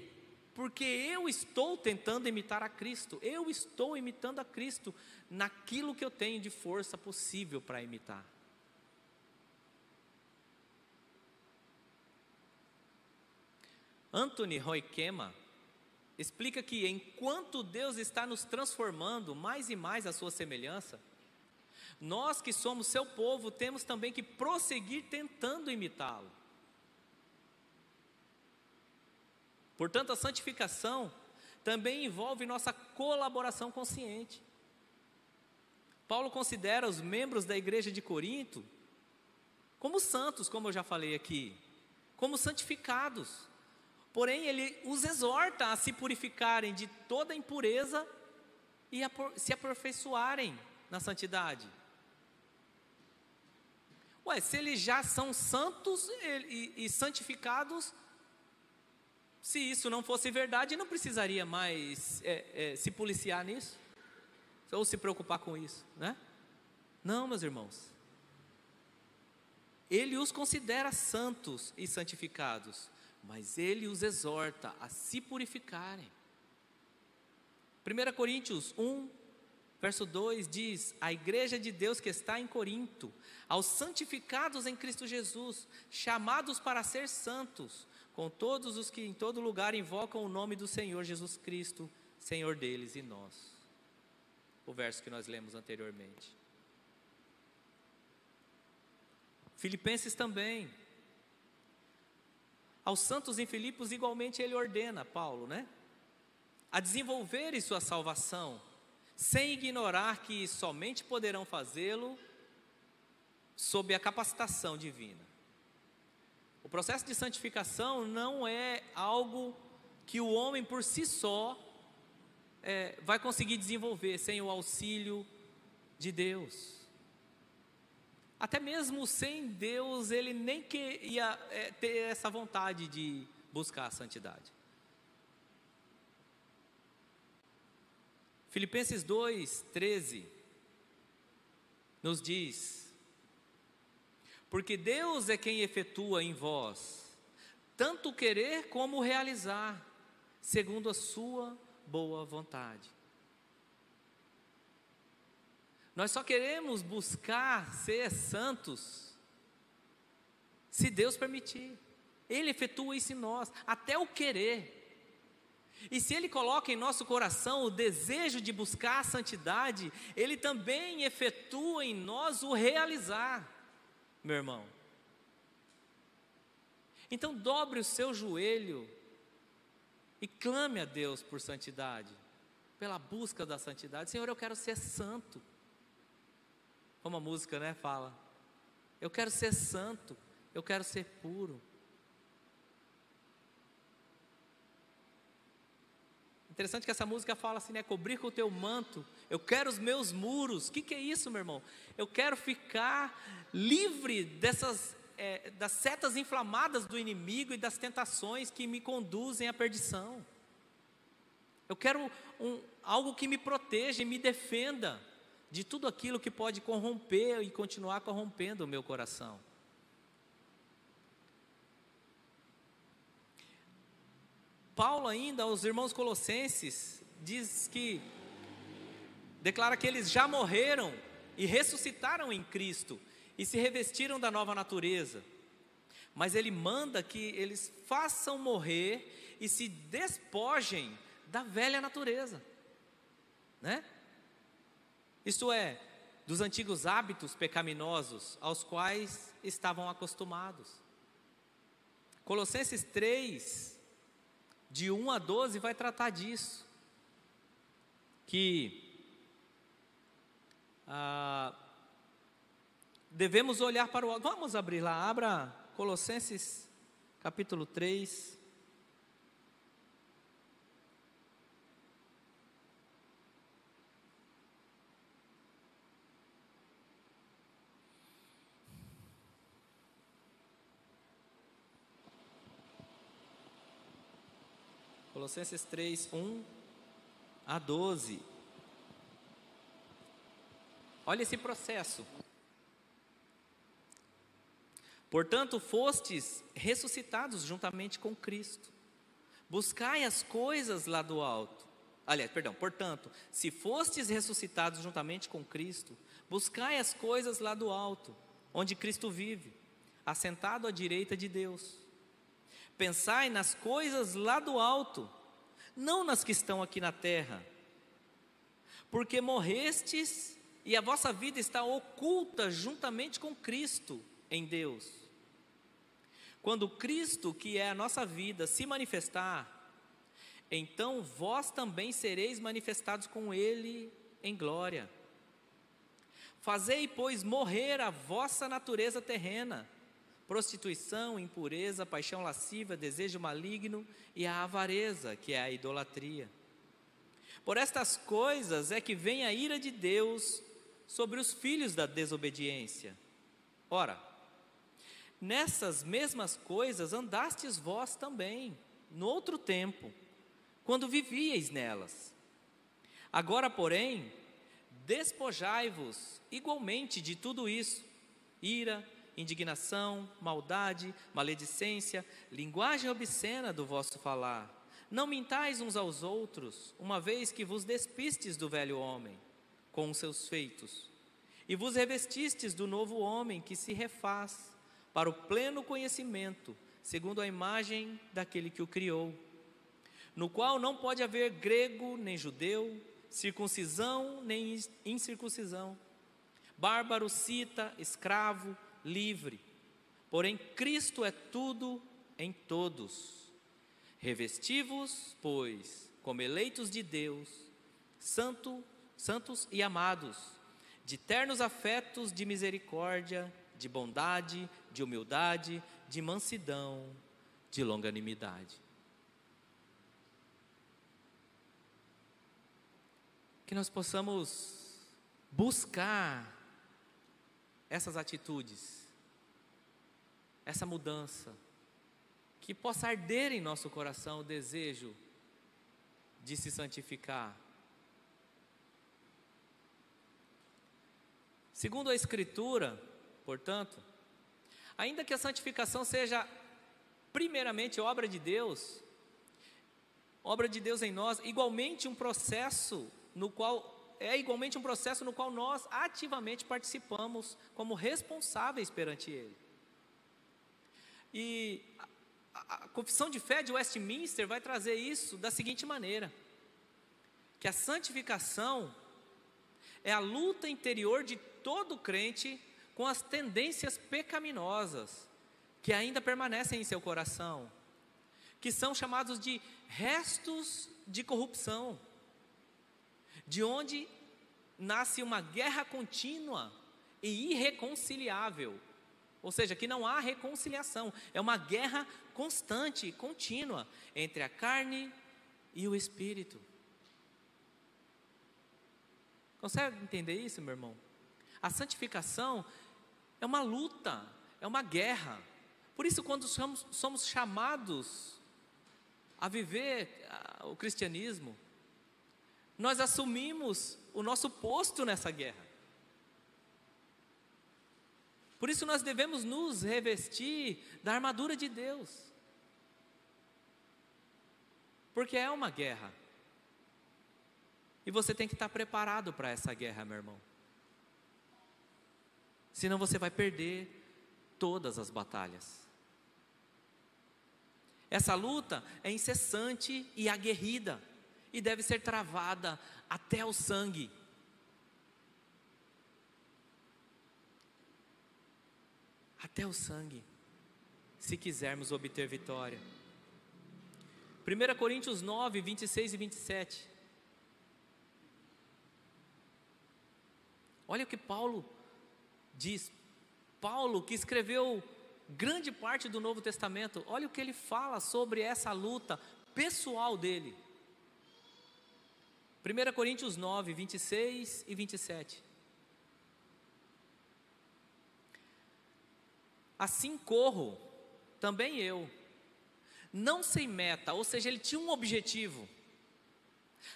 porque eu estou tentando imitar a Cristo, eu estou imitando a Cristo naquilo que eu tenho de força possível para imitar. Anthony Hoekema explica que enquanto Deus está nos transformando mais e mais à sua semelhança, nós que somos seu povo temos também que prosseguir tentando imitá-lo. Portanto, a santificação também envolve nossa colaboração consciente. Paulo considera os membros da igreja de Corinto como santos, como eu já falei aqui, como santificados. Porém, ele os exorta a se purificarem de toda impureza e a se aperfeiçoarem na santidade. Se eles já são santos e santificados, se isso não fosse verdade, não precisaria mais se policiar nisso, ou se preocupar com isso, né? Não, meus irmãos. Ele os considera santos e santificados, mas ele os exorta a se purificarem. 1 Coríntios 1, verso 2 diz: a igreja de Deus que está em Corinto, aos santificados em Cristo Jesus, chamados para ser santos, com todos os que em todo lugar invocam o nome do Senhor Jesus Cristo, Senhor deles e nós. O verso que nós lemos anteriormente. Filipenses também. Aos santos em Filipos, igualmente ele ordena, Paulo, né? A desenvolverem sua salvação, sem ignorar que somente poderão fazê-lo sob a capacitação divina. O processo de santificação não é algo que o homem por si só vai conseguir desenvolver sem o auxílio de Deus. Até mesmo sem Deus, ele nem ia ter essa vontade de buscar a santidade. Filipenses 2:13 nos diz: porque Deus é quem efetua em vós tanto o querer como o realizar, segundo a sua boa vontade. Nós só queremos buscar ser santos se Deus permitir. Ele efetua isso em nós, até o querer. E se Ele coloca em nosso coração o desejo de buscar a santidade, Ele também efetua em nós o realizar, meu irmão. Então dobre o seu joelho e clame a Deus por santidade, pela busca da santidade. Senhor, eu quero ser santo. Como a música, fala. Eu quero ser santo, eu quero ser puro. Interessante que essa música fala assim, cobrir com o teu manto. Eu quero os meus muros. O que é isso, meu irmão? Eu quero ficar livre das setas inflamadas do inimigo e das tentações que me conduzem à perdição. Eu quero algo que me proteja e me defenda de tudo aquilo que pode corromper e continuar corrompendo o meu coração. Paulo ainda aos irmãos colossenses declara que eles já morreram e ressuscitaram em Cristo e se revestiram da nova natureza, mas ele manda que eles façam morrer e se despojem da velha natureza, Isto é, dos antigos hábitos pecaminosos aos quais estavam acostumados. Colossenses 3, de 1 a 12, vai tratar disso, que devemos olhar para o alto. Vamos abrir lá, abra Colossenses capítulo 3. Colossenses 3, 1 a 12. Olha esse processo. Portanto, fostes ressuscitados juntamente com Cristo. Buscai as coisas lá do alto. Portanto, se fostes ressuscitados juntamente com Cristo, buscai as coisas lá do alto, onde Cristo vive, assentado à direita de Deus. Pensai nas coisas lá do alto, não nas que estão aqui na terra, porque morrestes e a vossa vida está oculta juntamente com Cristo em Deus. Quando Cristo, que é a nossa vida, se manifestar, então vós também sereis manifestados com Ele em glória. Fazei, pois, morrer a vossa natureza terrena, prostituição, impureza, paixão lasciva, desejo maligno e a avareza, que é a idolatria. Por estas coisas é que vem a ira de Deus sobre os filhos da desobediência. Ora, nessas mesmas coisas andastes vós também, no outro tempo, quando vivíeis nelas. Agora, porém, despojai-vos igualmente de tudo isso: ira, indignação, maldade, maledicência, linguagem obscena do vosso falar. Não mintais uns aos outros, uma vez que vos despistes do velho homem, com os seus feitos, e vos revestistes do novo homem, que se refaz, para o pleno conhecimento, segundo a imagem daquele que o criou, no qual não pode haver grego nem judeu, circuncisão nem incircuncisão, bárbaro, cita, escravo, livre, porém Cristo é tudo em todos. Revesti-vos, pois, como eleitos de Deus, santos e amados, de ternos afetos de misericórdia, de bondade, de humildade, de mansidão, de longanimidade. Que nós possamos buscar essas atitudes, essa mudança, que possa arder em nosso coração o desejo de se santificar. Segundo a Escritura, portanto, ainda que a santificação seja primeiramente obra de Deus em nós, igualmente um processo no qual nós ativamente participamos como responsáveis perante Ele. E a Confissão de Fé de Westminster vai trazer isso da seguinte maneira: que a santificação é a luta interior de todo crente com as tendências pecaminosas que ainda permanecem em seu coração, que são chamados de restos de corrupção, de onde nasce uma guerra contínua e irreconciliável, ou seja, que não há reconciliação, é uma guerra constante e contínua entre a carne e o espírito. Consegue entender isso, meu irmão? A santificação é uma luta, é uma guerra. Por isso, quando somos chamados a viver o cristianismo, nós assumimos o nosso posto nessa guerra. Por isso nós devemos nos revestir da armadura de Deus, porque é uma guerra, e você tem que estar preparado para essa guerra, meu irmão, senão você vai perder todas as batalhas. Essa luta é incessante e aguerrida, e deve ser travada até o sangue. Até o sangue, se quisermos obter vitória. 1 Coríntios 9, 26 e 27. Olha o que Paulo diz. Paulo, que escreveu grande parte do Novo Testamento, olha o que ele fala sobre essa luta pessoal dele. 1 Coríntios 9, 26 e 27. Assim corro, também eu, não sem meta, ou seja, ele tinha um objetivo.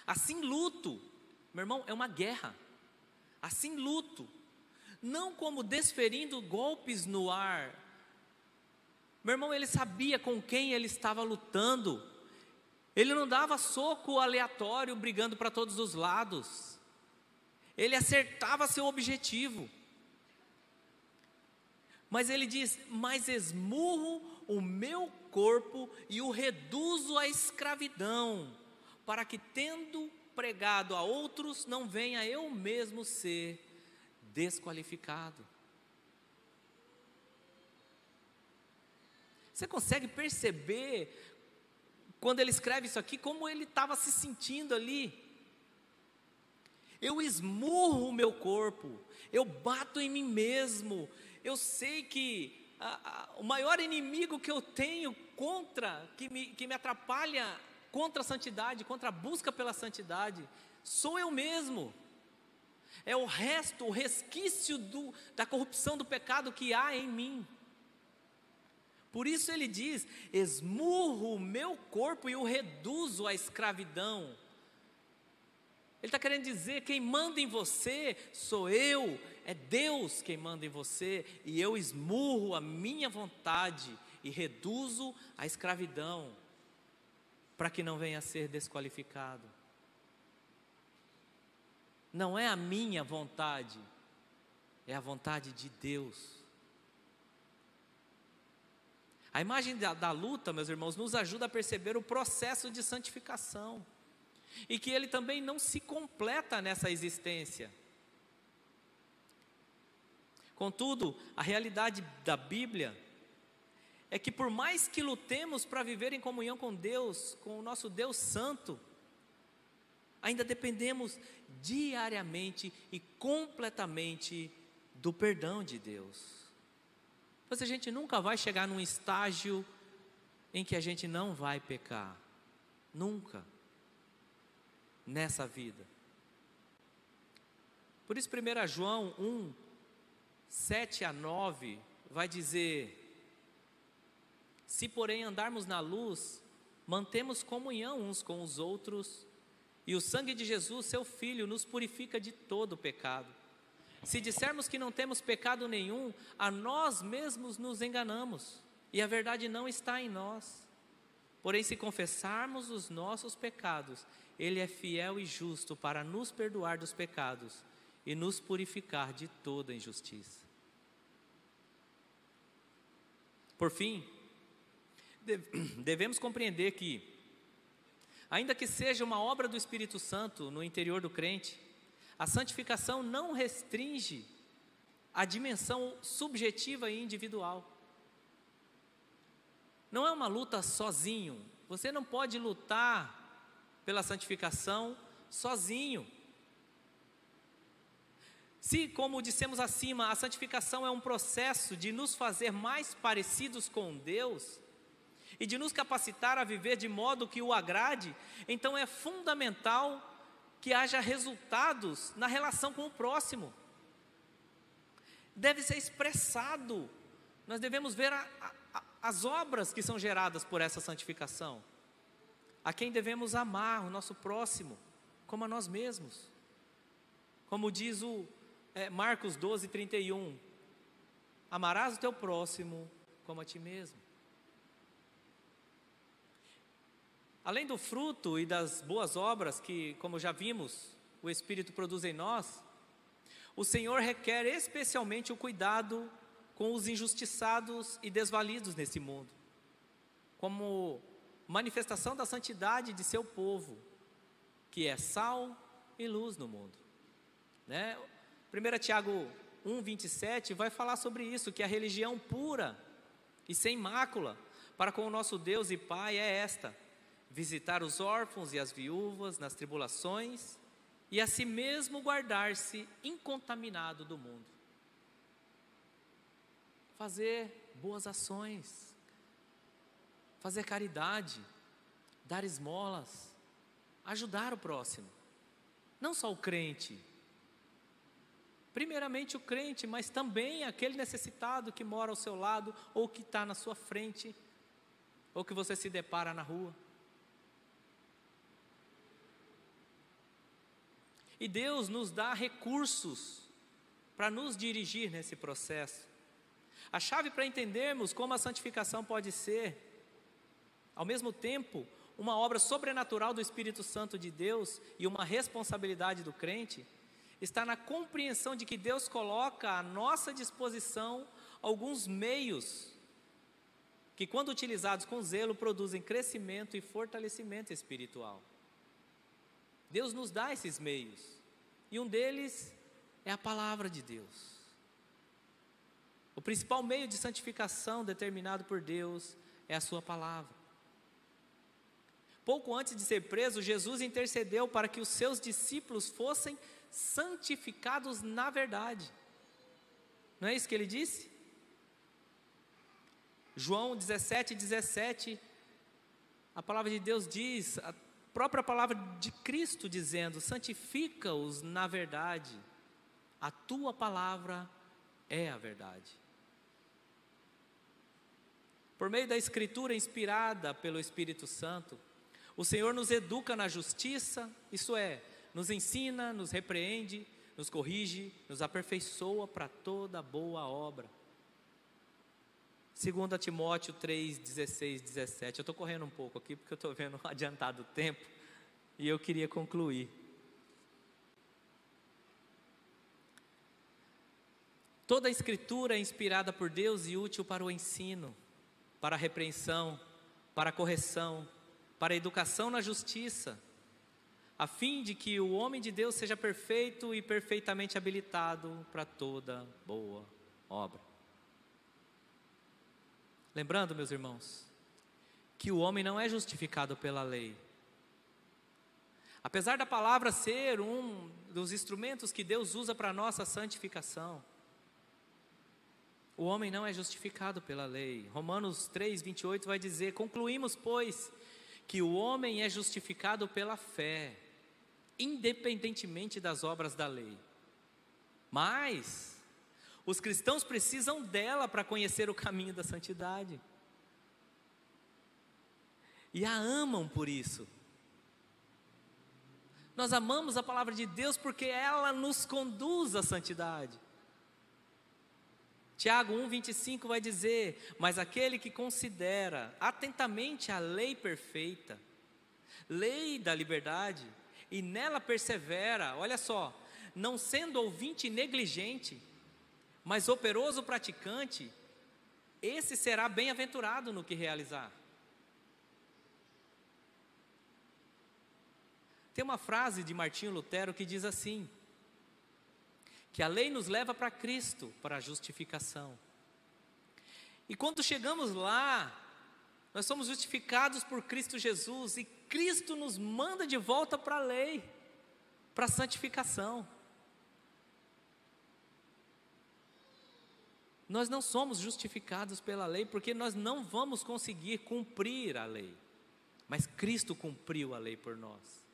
Assim luto, meu irmão, é uma guerra. Assim luto, não como desferindo golpes no ar. Meu irmão, ele sabia com quem ele estava lutando. Ele não dava soco aleatório, brigando para todos os lados. Ele acertava seu objetivo. Mas ele diz: mas esmurro o meu corpo e o reduzo à escravidão, para que, tendo pregado a outros, não venha eu mesmo ser desqualificado. Você consegue perceber, quando ele escreve isso aqui, como ele estava se sentindo ali? Eu esmurro o meu corpo, eu bato em mim mesmo. Eu sei que o maior inimigo que eu tenho que me atrapalha contra a santidade, contra a busca pela santidade, sou eu mesmo. É o resquício da corrupção do pecado que há em mim. Por isso ele diz: esmurro o meu corpo e o reduzo à escravidão. Ele está querendo dizer: quem manda em você sou eu, é Deus quem manda em você, e eu esmurro a minha vontade e reduzo a escravidão, para que não venha a ser desqualificado. Não é a minha vontade, é a vontade de Deus. A imagem da luta, meus irmãos, nos ajuda a perceber o processo de santificação, e que ele também não se completa nessa existência. Contudo, a realidade da Bíblia é que, por mais que lutemos para viver em comunhão com Deus, com o nosso Deus Santo, ainda dependemos diariamente e completamente do perdão de Deus. Mas a gente nunca vai chegar num estágio em que a gente não vai pecar. Nunca. Nessa vida. Por isso 1 João 1, 7 a 9, vai dizer: se porém andarmos na luz, mantemos comunhão uns com os outros, e o sangue de Jesus, seu Filho, nos purifica de todo pecado. Se dissermos que não temos pecado nenhum, a nós mesmos nos enganamos, e a verdade não está em nós. Porém, se confessarmos os nossos pecados, Ele é fiel e justo para nos perdoar dos pecados e nos purificar de toda injustiça. Por fim, devemos compreender que, ainda que seja uma obra do Espírito Santo no interior do crente, a santificação não restringe a dimensão subjetiva e individual. Não é uma luta sozinho. Você não pode lutar pela santificação sozinho. Se, como dissemos acima, a santificação é um processo de nos fazer mais parecidos com Deus e de nos capacitar a viver de modo que o agrade, então é fundamental que haja resultados na relação com o próximo. Deve ser expressado. Nós devemos ver as obras que são geradas por essa santificação. A quem devemos amar, o nosso próximo, como a nós mesmos. Como diz Marcos 12, 31. Amarás o teu próximo como a ti mesmo. Além do fruto e das boas obras que, como já vimos, o Espírito produz em nós, o Senhor requer especialmente o cuidado com os injustiçados e desvalidos nesse mundo, como manifestação da santidade de seu povo, que é sal e luz no mundo. 1 Tiago 1, 27 vai falar sobre isso, que a religião pura e sem mácula para com o nosso Deus e Pai é esta: visitar os órfãos e as viúvas nas tribulações e a si mesmo guardar-se incontaminado do mundo. Fazer boas ações, fazer caridade, dar esmolas, ajudar o próximo, não só o crente, primeiramente o crente, mas também aquele necessitado que mora ao seu lado, ou que está na sua frente, ou que você se depara na rua. E Deus nos dá recursos para nos dirigir nesse processo. A chave para entendermos como a santificação pode ser, ao mesmo tempo, uma obra sobrenatural do Espírito Santo de Deus e uma responsabilidade do crente, está na compreensão de que Deus coloca à nossa disposição alguns meios que, quando utilizados com zelo, produzem crescimento e fortalecimento espiritual. Deus nos dá esses meios, e um deles é a palavra de Deus. O principal meio de santificação determinado por Deus é a sua palavra. Pouco antes de ser preso, Jesus intercedeu para que os seus discípulos fossem santificados na verdade. Não é isso que ele disse? João 17, 17, a palavra de Deus diz, a própria palavra de Cristo dizendo: santifica-os na verdade, a tua palavra é a verdade. Por meio da Escritura inspirada pelo Espírito Santo, o Senhor nos educa na justiça, isso é, nos ensina, nos repreende, nos corrige, nos aperfeiçoa para toda boa obra. 2 Timóteo 3, 16, 17. Eu estou correndo um pouco aqui porque eu estou vendo adiantado o tempo e eu queria concluir. Toda a Escritura é inspirada por Deus e útil para o ensino, para a repreensão, para a correção, para a educação na justiça, a fim de que o homem de Deus seja perfeito e perfeitamente habilitado para toda boa obra. Lembrando, meus irmãos, que o homem não é justificado pela lei. Apesar da palavra ser um dos instrumentos que Deus usa para a nossa santificação, O homem não é justificado pela lei. Romanos 3, 28 vai dizer: concluímos, pois, que o homem é justificado pela fé, independentemente das obras da lei. Mas os cristãos precisam dela para conhecer o caminho da santidade. E a amam por isso. Nós amamos a palavra de Deus porque ela nos conduz à santidade. Tiago 1,25 vai dizer: mas aquele que considera atentamente a lei perfeita, lei da liberdade, e nela persevera, olha só, não sendo ouvinte negligente, mas operoso praticante, esse será bem-aventurado no que realizar. Tem uma frase de Martinho Lutero que diz assim: que a lei nos leva para Cristo, para a justificação. E quando chegamos lá, nós somos justificados por Cristo Jesus, e Cristo nos manda de volta para a lei, para a santificação. Nós não somos justificados pela lei, porque nós não vamos conseguir cumprir a lei, mas Cristo cumpriu a lei por nós.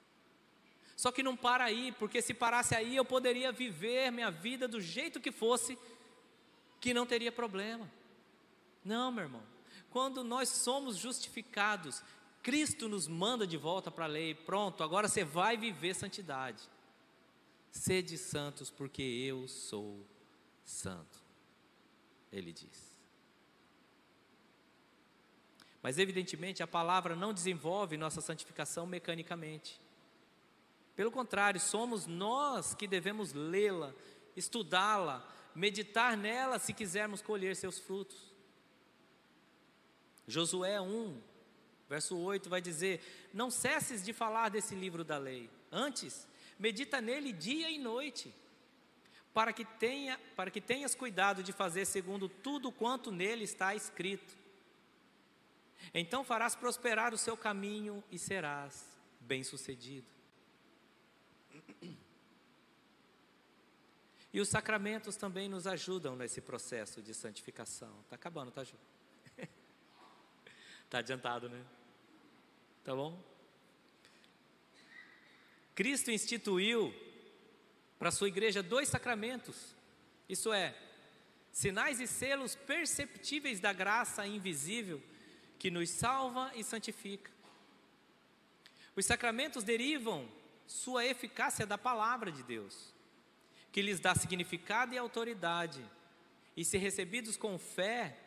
Só que não para aí, porque se parasse aí eu poderia viver minha vida do jeito que fosse, que não teria problema. Não, meu irmão, quando nós somos justificados, Cristo nos manda de volta para a lei. Pronto, agora você vai viver santidade. Sede santos, porque eu sou santo, Ele diz. Mas evidentemente a palavra não desenvolve nossa santificação mecanicamente. Pelo contrário, somos nós que devemos lê-la, estudá-la, meditar nela se quisermos colher seus frutos. Josué 1, verso 8 vai dizer: não cesses de falar desse livro da lei, antes medita nele dia e noite, para que tenhas cuidado de fazer segundo tudo quanto nele está escrito. Então farás prosperar o seu caminho e serás bem-sucedido. E os sacramentos também nos ajudam nesse processo de santificação. Está acabando, tá, Ju? Está adiantado, né? Tá bom? Cristo instituiu para a sua igreja 2 sacramentos. Isso é, sinais e selos perceptíveis da graça invisível que nos salva e santifica. Os sacramentos derivam sua eficácia da palavra de Deus, que lhes dá significado e autoridade, e se recebidos com fé,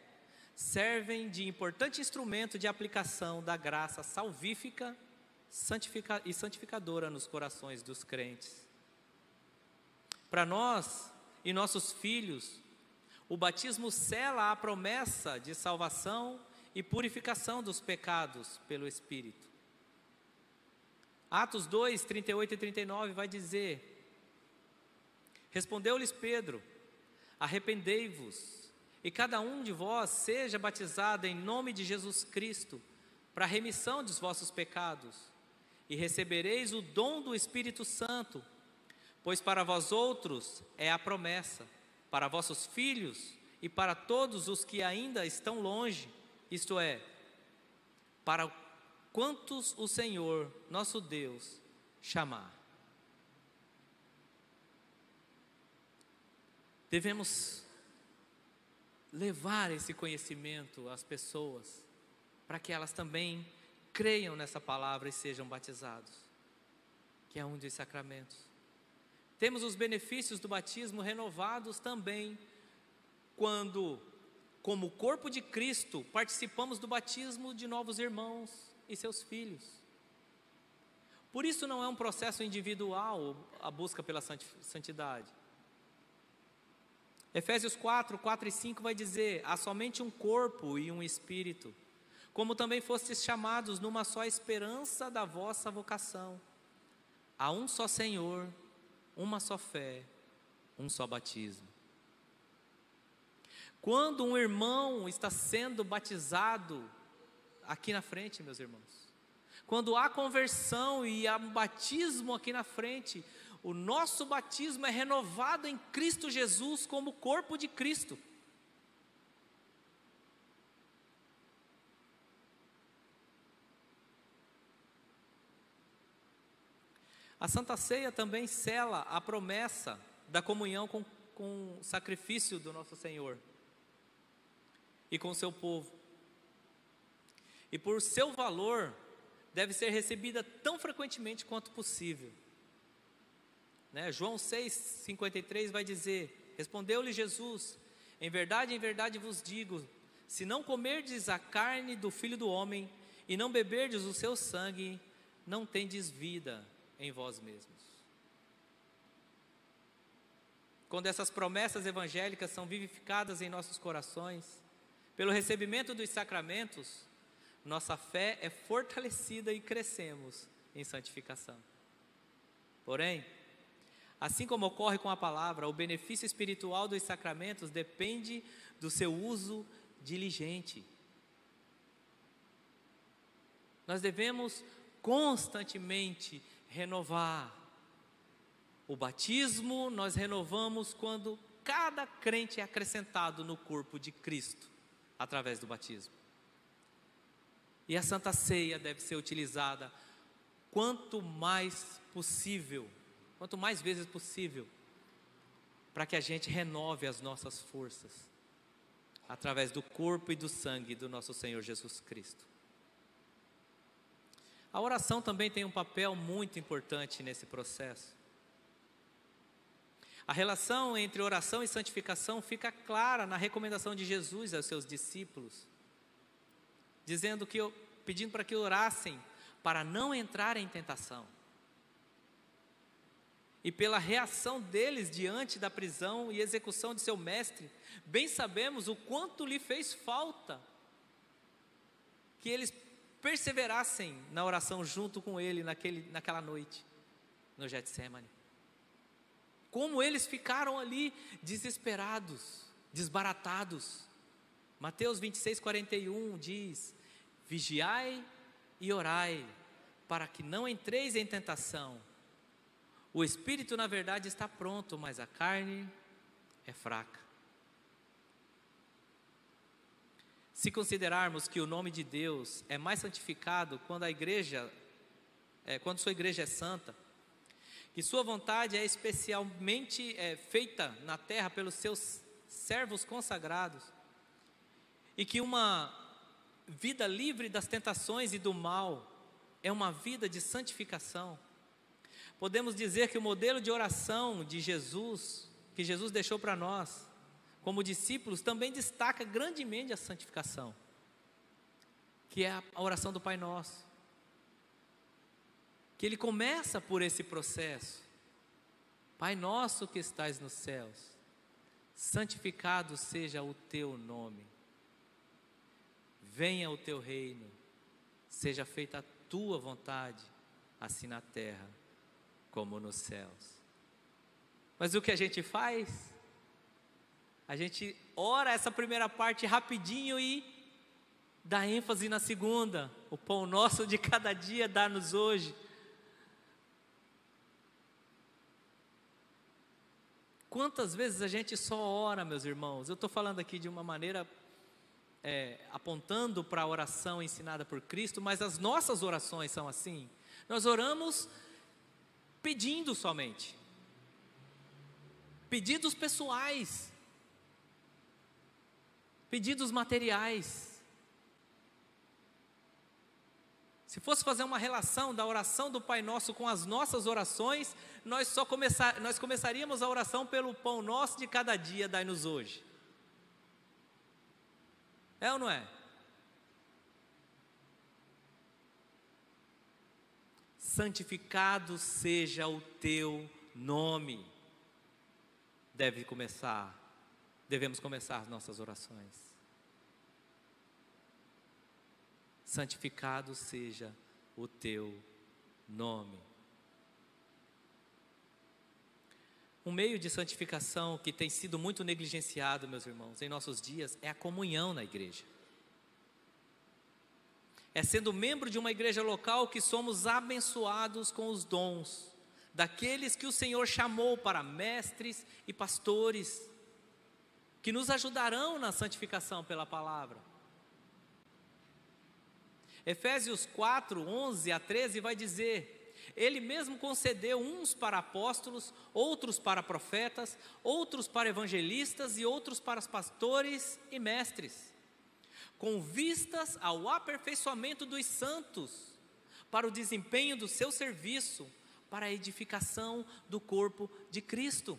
servem de importante instrumento de aplicação da graça salvífica e santificadora nos corações dos crentes. Para nós e nossos filhos, o batismo sela a promessa de salvação e purificação dos pecados pelo Espírito. Atos 2, 38 e 39 vai dizer: respondeu-lhes Pedro: arrependei-vos, e cada um de vós seja batizado em nome de Jesus Cristo, para a remissão dos vossos pecados, e recebereis o dom do Espírito Santo, pois para vós outros é a promessa, para vossos filhos e para todos os que ainda estão longe, isto é, para quantos o Senhor, nosso Deus, chamar. Devemos levar esse conhecimento às pessoas, para que elas também creiam nessa palavra e sejam batizados, que é um dos sacramentos. Temos os benefícios do batismo renovados também, quando, como corpo de Cristo, participamos do batismo de novos irmãos e seus filhos. Por isso não é um processo individual a busca pela santidade. Efésios 4, 4 e 5 vai dizer: há somente um corpo e um espírito, como também fostes chamados numa só esperança da vossa vocação. Há um só Senhor, uma só fé, um só batismo. Quando um irmão está sendo batizado, aqui na frente, meus irmãos, quando há conversão e há um batismo aqui na frente, o nosso batismo é renovado em Cristo Jesus como corpo de Cristo. A Santa Ceia também sela a promessa da comunhão com o sacrifício do nosso Senhor e com o seu povo. E por seu valor, deve ser recebida tão frequentemente quanto possível. João 6,53 vai dizer: respondeu-lhe Jesus, em verdade vos digo, se não comerdes a carne do Filho do Homem e não beberdes o seu sangue, não tendes vida em vós mesmos. Quando essas promessas evangélicas são vivificadas em nossos corações, pelo recebimento dos sacramentos, nossa fé é fortalecida e crescemos em santificação. Porém, assim como ocorre com a palavra, o benefício espiritual dos sacramentos depende do seu uso diligente. Nós devemos constantemente renovar. O batismo nós renovamos quando cada crente é acrescentado no corpo de Cristo, através do batismo. E a Santa Ceia deve ser utilizada quanto mais possível, quanto mais vezes possível, para que a gente renove as nossas forças, através do corpo e do sangue do nosso Senhor Jesus Cristo. A oração também tem um papel muito importante nesse processo. A relação entre oração e santificação fica clara na recomendação de Jesus aos seus discípulos, pedindo para que orassem para não entrar em tentação. E pela reação deles diante da prisão e execução de seu mestre, bem sabemos o quanto lhe fez falta que eles perseverassem na oração junto com ele naquela noite, no Getsêmani. Como eles ficaram ali desesperados, desbaratados. Mateus 26:41 diz: vigiai e orai, para que não entreis em tentação. O espírito, na verdade, está pronto, mas a carne é fraca. Se considerarmos que o nome de Deus é mais santificado quando sua igreja é santa, que sua vontade é especialmente feita na terra pelos seus servos consagrados, e que uma vida livre das tentações e do mal é uma vida de santificação, podemos dizer que o modelo de oração de Jesus, que Jesus deixou para nós, como discípulos, também destaca grandemente a santificação, que é a oração do Pai Nosso, que ele começa por esse processo. Pai nosso que estais nos céus, santificado seja o teu nome, venha o teu reino, seja feita a tua vontade, assim na terra como nos céus. Mas o que a gente faz? A gente ora essa primeira parte rapidinho e dá ênfase na segunda. O pão nosso de cada dia dá-nos hoje. Quantas vezes a gente só ora, meus irmãos? Eu estou falando aqui de uma maneira apontando para a oração ensinada por Cristo, mas as nossas orações são assim. Nós oramos pedindo somente, pedidos pessoais, pedidos materiais. Se fosse fazer uma relação da oração do Pai Nosso com as nossas orações, nós começaríamos a oração pelo pão nosso de cada dia, dai-nos hoje. É ou não é? Santificado seja o teu nome. Devemos começar as nossas orações. Santificado seja o teu nome. Um meio de santificação que tem sido muito negligenciado, meus irmãos, em nossos dias, é a comunhão na igreja. É sendo membro de uma igreja local que somos abençoados com os dons daqueles que o Senhor chamou para mestres e pastores, que nos ajudarão na santificação pela palavra. Efésios 4, 11 a 13 vai dizer: Ele mesmo concedeu uns para apóstolos, outros para profetas, outros para evangelistas e outros para pastores e mestres, com vistas ao aperfeiçoamento dos santos, para o desempenho do seu serviço, para a edificação do corpo de Cristo,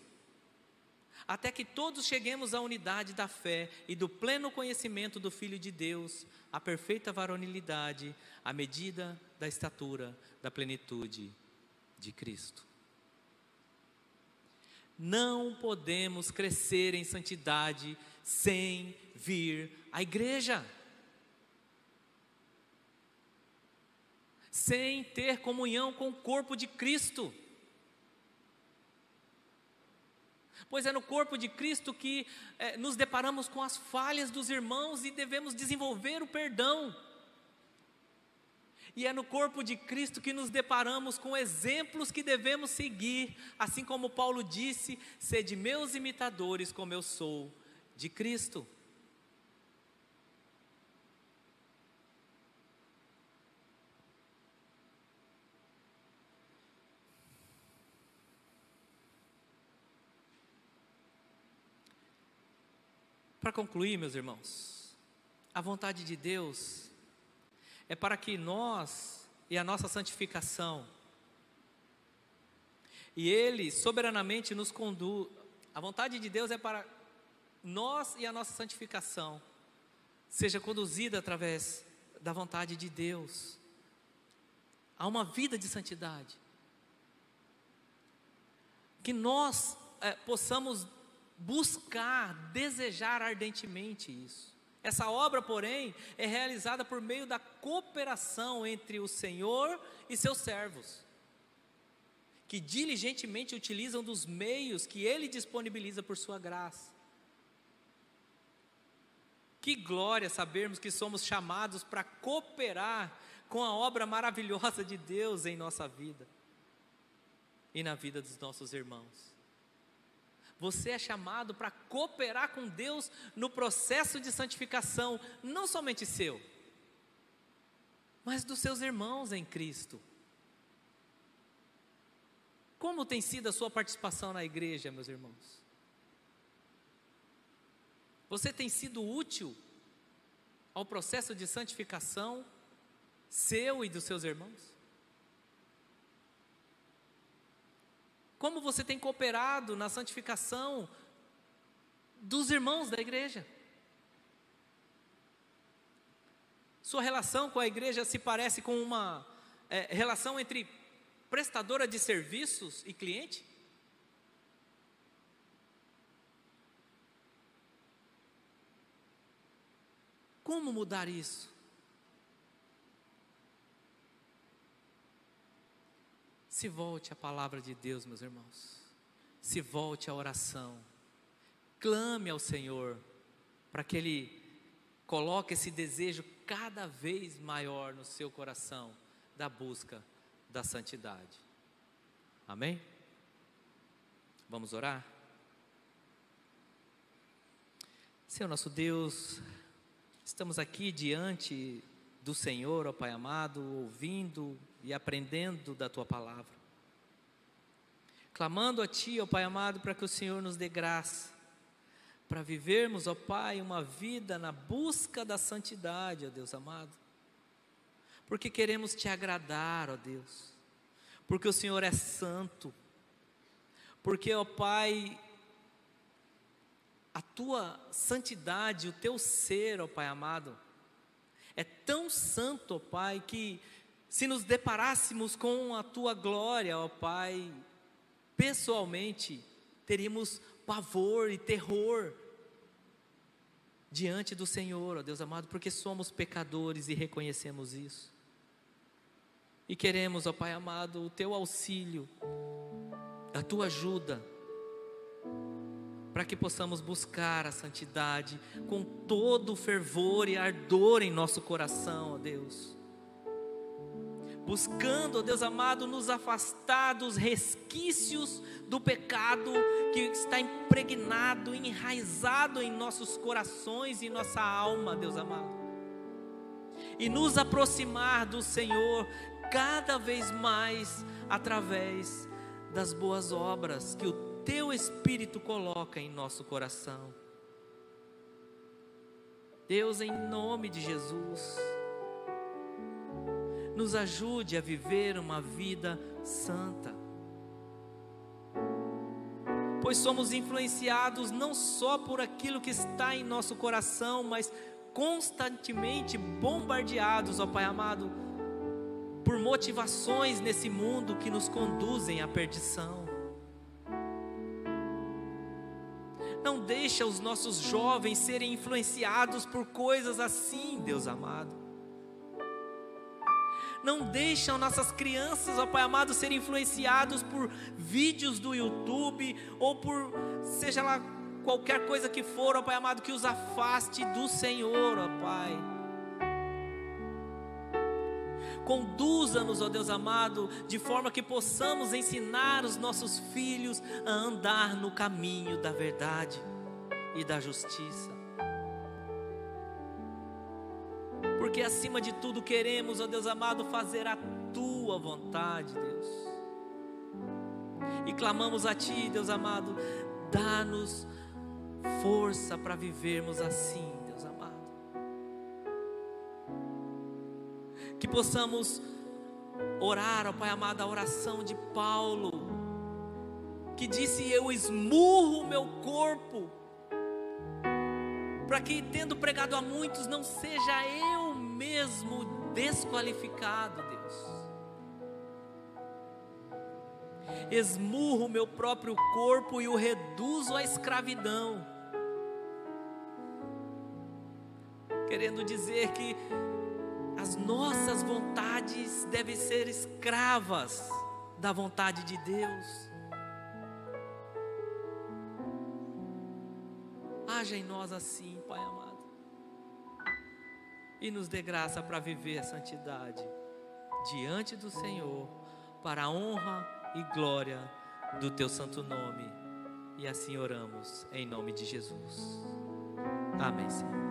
até que todos cheguemos à unidade da fé e do pleno conhecimento do Filho de Deus, à perfeita varonilidade, à medida da estatura da plenitude de Cristo. Não podemos crescer em santidade sem vir à igreja, sem ter comunhão com o corpo de Cristo. Pois é no corpo de Cristo que nos deparamos com as falhas dos irmãos e devemos desenvolver o perdão. E é no corpo de Cristo que nos deparamos com exemplos que devemos seguir, assim como Paulo disse: sede meus imitadores como eu sou de Cristo. Para concluir, meus irmãos, a vontade de Deus é para que nós e a nossa santificação, e Ele soberanamente nos conduz. A vontade de Deus é para nós e a nossa santificação seja conduzida através da vontade de Deus a uma vida de santidade, que nós possamos buscar, desejar ardentemente isso. Essa obra, porém, é realizada por meio da cooperação entre o Senhor e seus servos, que diligentemente utilizam dos meios que Ele disponibiliza por sua graça. Que glória sabermos que somos chamados para cooperar com a obra maravilhosa de Deus em nossa vida e na vida dos nossos irmãos. Você é chamado para cooperar com Deus no processo de santificação, não somente seu, mas dos seus irmãos em Cristo. Como tem sido a sua participação na igreja, meus irmãos? Você tem sido útil ao processo de santificação seu e dos seus irmãos? Como você tem cooperado na santificação dos irmãos da igreja? Sua relação com a igreja se parece com uma relação entre prestadora de serviços e cliente? Como mudar isso? Se volte à palavra de Deus, meus irmãos. Se volte à oração. Clame ao Senhor para que Ele coloque esse desejo cada vez maior no seu coração da busca da santidade. Amém? Vamos orar? Senhor nosso Deus, estamos aqui diante do Senhor, ó Pai amado, ouvindo e aprendendo da Tua palavra, clamando a Ti, ó Pai amado, para que o Senhor nos dê graça, para vivermos, ó Pai, uma vida na busca da santidade, ó Deus amado, porque queremos Te agradar, ó Deus, porque o Senhor é santo, porque, ó Pai, a Tua santidade, o Teu ser, ó Pai amado, é tão santo, ó Pai, que se nos deparássemos com a Tua glória, ó Pai, pessoalmente, teríamos pavor e terror diante do Senhor, ó Deus amado, porque somos pecadores e reconhecemos isso. E queremos, ó Pai amado, o Teu auxílio, a Tua ajuda, para que possamos buscar a santidade com todo o fervor e ardor em nosso coração, ó Deus. Buscando, ó Deus amado, nos afastar dos resquícios do pecado que está impregnado, enraizado em nossos corações e nossa alma, Deus amado. E nos aproximar do Senhor cada vez mais através das boas obras que o Teu Espírito coloca em nosso coração. Deus, em nome de Jesus, nos ajude a viver uma vida santa, pois somos influenciados não só por aquilo que está em nosso coração, mas constantemente bombardeados, ó Pai amado, por motivações nesse mundo que nos conduzem à perdição. Não deixa os nossos jovens serem influenciados por coisas assim, Deus amado. Não deixam nossas crianças, ó Pai amado, serem influenciados por vídeos do YouTube, ou por, seja lá, qualquer coisa que for, ó Pai amado, que os afaste do Senhor, ó Pai. Conduza-nos, ó Deus amado, de forma que possamos ensinar os nossos filhos a andar no caminho da verdade e da justiça. Porque acima de tudo queremos, ó Deus amado, fazer a Tua vontade, Deus. E clamamos a Ti, Deus amado, dá-nos força para vivermos assim, Deus amado. Que possamos orar, ó Pai amado, a oração de Paulo, que disse: eu esmurro o meu corpo, para que, tendo pregado a muitos, não seja eu mesmo desqualificado, Deus. Esmurro o meu próprio corpo e o reduzo à escravidão, querendo dizer que as nossas vontades devem ser escravas da vontade de Deus. Haja em nós assim, Pai amado, e nos dê graça para viver a santidade diante do Senhor, para a honra e glória do Teu santo nome. E assim oramos em nome de Jesus. Amém, Senhor.